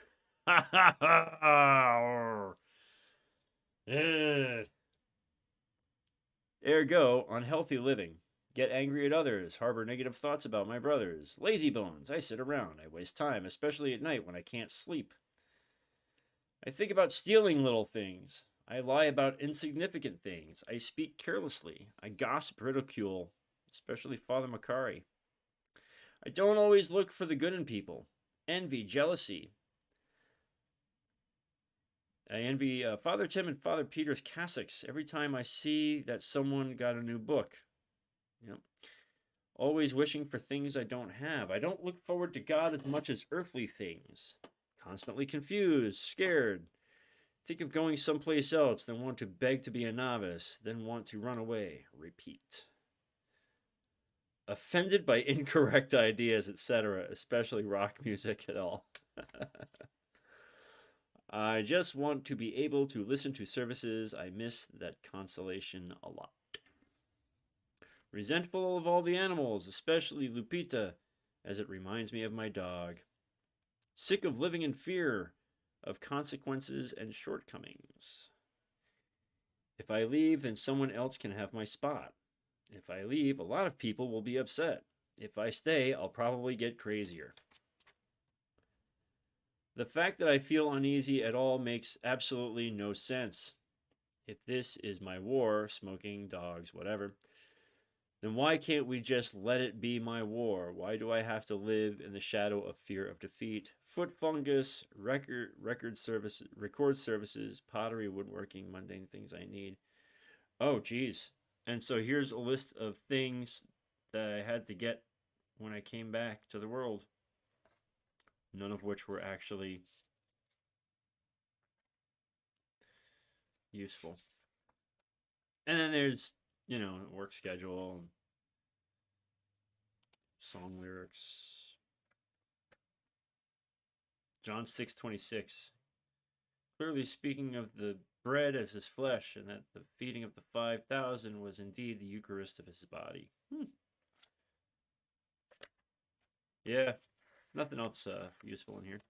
Speaker 1: Ergo, unhealthy living. Get angry at others, harbor negative thoughts about my brothers. Lazy bones, I sit around, I waste time, especially at night when I can't sleep. I think about stealing little things. I lie about insignificant things. I speak carelessly. I gossip, ridicule, especially Father Macari. I don't always look for the good in people. Envy, jealousy. I envy Father Tim and Father Peter's cassocks every time I see that someone got a new book. Always wishing for things I don't have. I don't look forward to God as much as earthly things. Constantly confused, scared. Think of going someplace else, then want to beg to be a novice, then want to run away. Repeat. Offended by incorrect ideas, etc., especially rock music at all. I just want to be able to listen to services. I miss that consolation a lot. Resentful of all the animals, especially Lupita, as it reminds me of my dog. Sick of living in fear of consequences and shortcomings. If I leave, then someone else can have my spot. If I leave, a lot of people will be upset. If I stay, I'll probably get crazier. The fact that I feel uneasy at all makes absolutely no sense. If this is my war, smoking, dogs, whatever, then why can't we just let it be my war? Why do I have to live in the shadow of fear of defeat? Foot fungus, record services, pottery, woodworking, mundane things I need. Oh, geez. And so here's a list of things that I had to get when I came back to the world. None of which were actually useful. And then there's, work schedule, song lyrics. John 6:26. Clearly speaking of the bread as his flesh, and that the feeding of the 5,000 was indeed the Eucharist of his body. Yeah. Nothing else useful in here.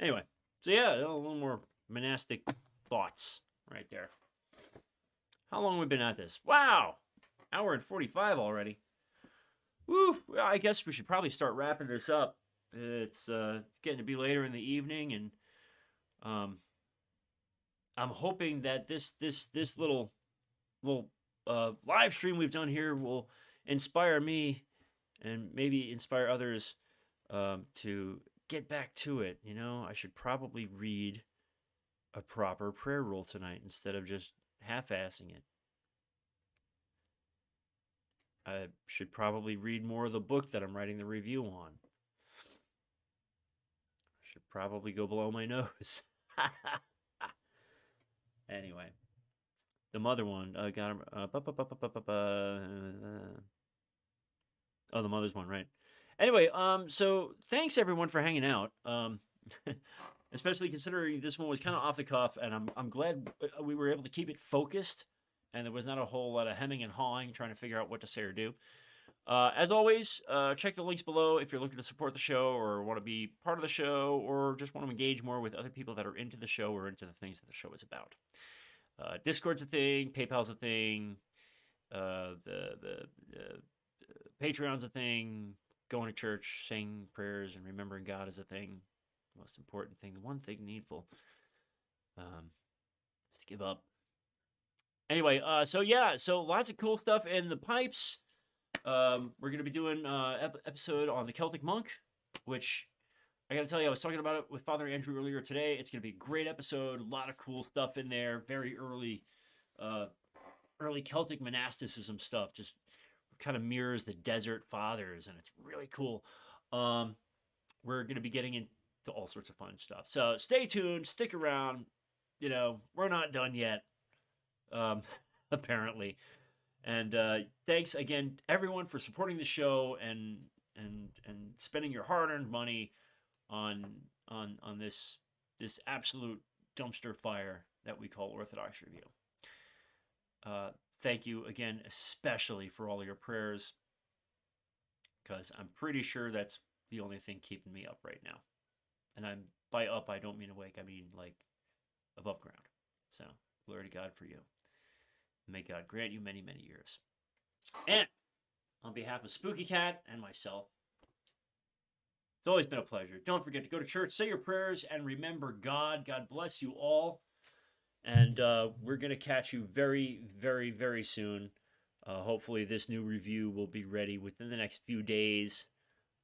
Speaker 1: Anyway, so yeah, a little more monastic thoughts right there. How long have we been at this? Wow, hour and 45 already. Woo! Well, I guess we should probably start wrapping this up. It's getting to be later in the evening, and um, I'm hoping that this little live stream we've done here will inspire me and maybe inspire others to get back to it. You know, I should probably read a proper prayer rule tonight instead of just half-assing it. I should probably read more of the book that I'm writing the review on. I should probably go blow my nose. Anyway, the mother one got oh, the mother's one, right? Anyway, so thanks everyone for hanging out. Especially considering this one was kind of off the cuff, and I'm glad we were able to keep it focused, and there was not a whole lot of hemming and hawing trying to figure out what to say or do. As always, check the links below if you're looking to support the show or want to be part of the show or just want to engage more with other people that are into the show or into the things that the show is about. Discord's a thing, PayPal's a thing, the Patreon's a thing, going to church, saying prayers, and remembering God is a thing. Most important thing, the one thing needful, is to give up. Anyway, so yeah, so lots of cool stuff in the pipes. We're going to be doing an episode on the Celtic monk, which I got to tell you, I was talking about it with Father Andrew earlier today. It's going to be a great episode, a lot of cool stuff in there, very early Celtic monasticism stuff, just kind of mirrors the Desert Fathers, and it's really cool. We're going to be getting into all sorts of fun stuff. So stay tuned, stick around. You know, we're not done yet, apparently. And thanks again, everyone, for supporting the show and spending your hard-earned money on this absolute dumpster fire that we call Orthodox Review. Thank you again, especially for all of your prayers, because I'm pretty sure that's the only thing keeping me up right now. And by up, I don't mean awake. I mean like above ground. So glory to God for you. May God grant you many, many years. And on behalf of Spooky Cat and myself, it's always been a pleasure. Don't forget to go to church, say your prayers, and remember God. God bless you all. And we're going to catch you very, very, very soon. Hopefully this new review will be ready within the next few days.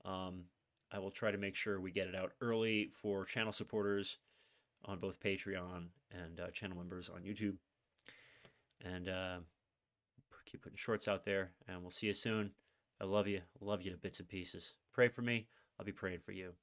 Speaker 1: I will try to make sure we get it out early for channel supporters on both Patreon and channel members on YouTube. And keep putting shorts out there, and we'll see you soon. I love you to bits and pieces. Pray for me. I'll be praying for you.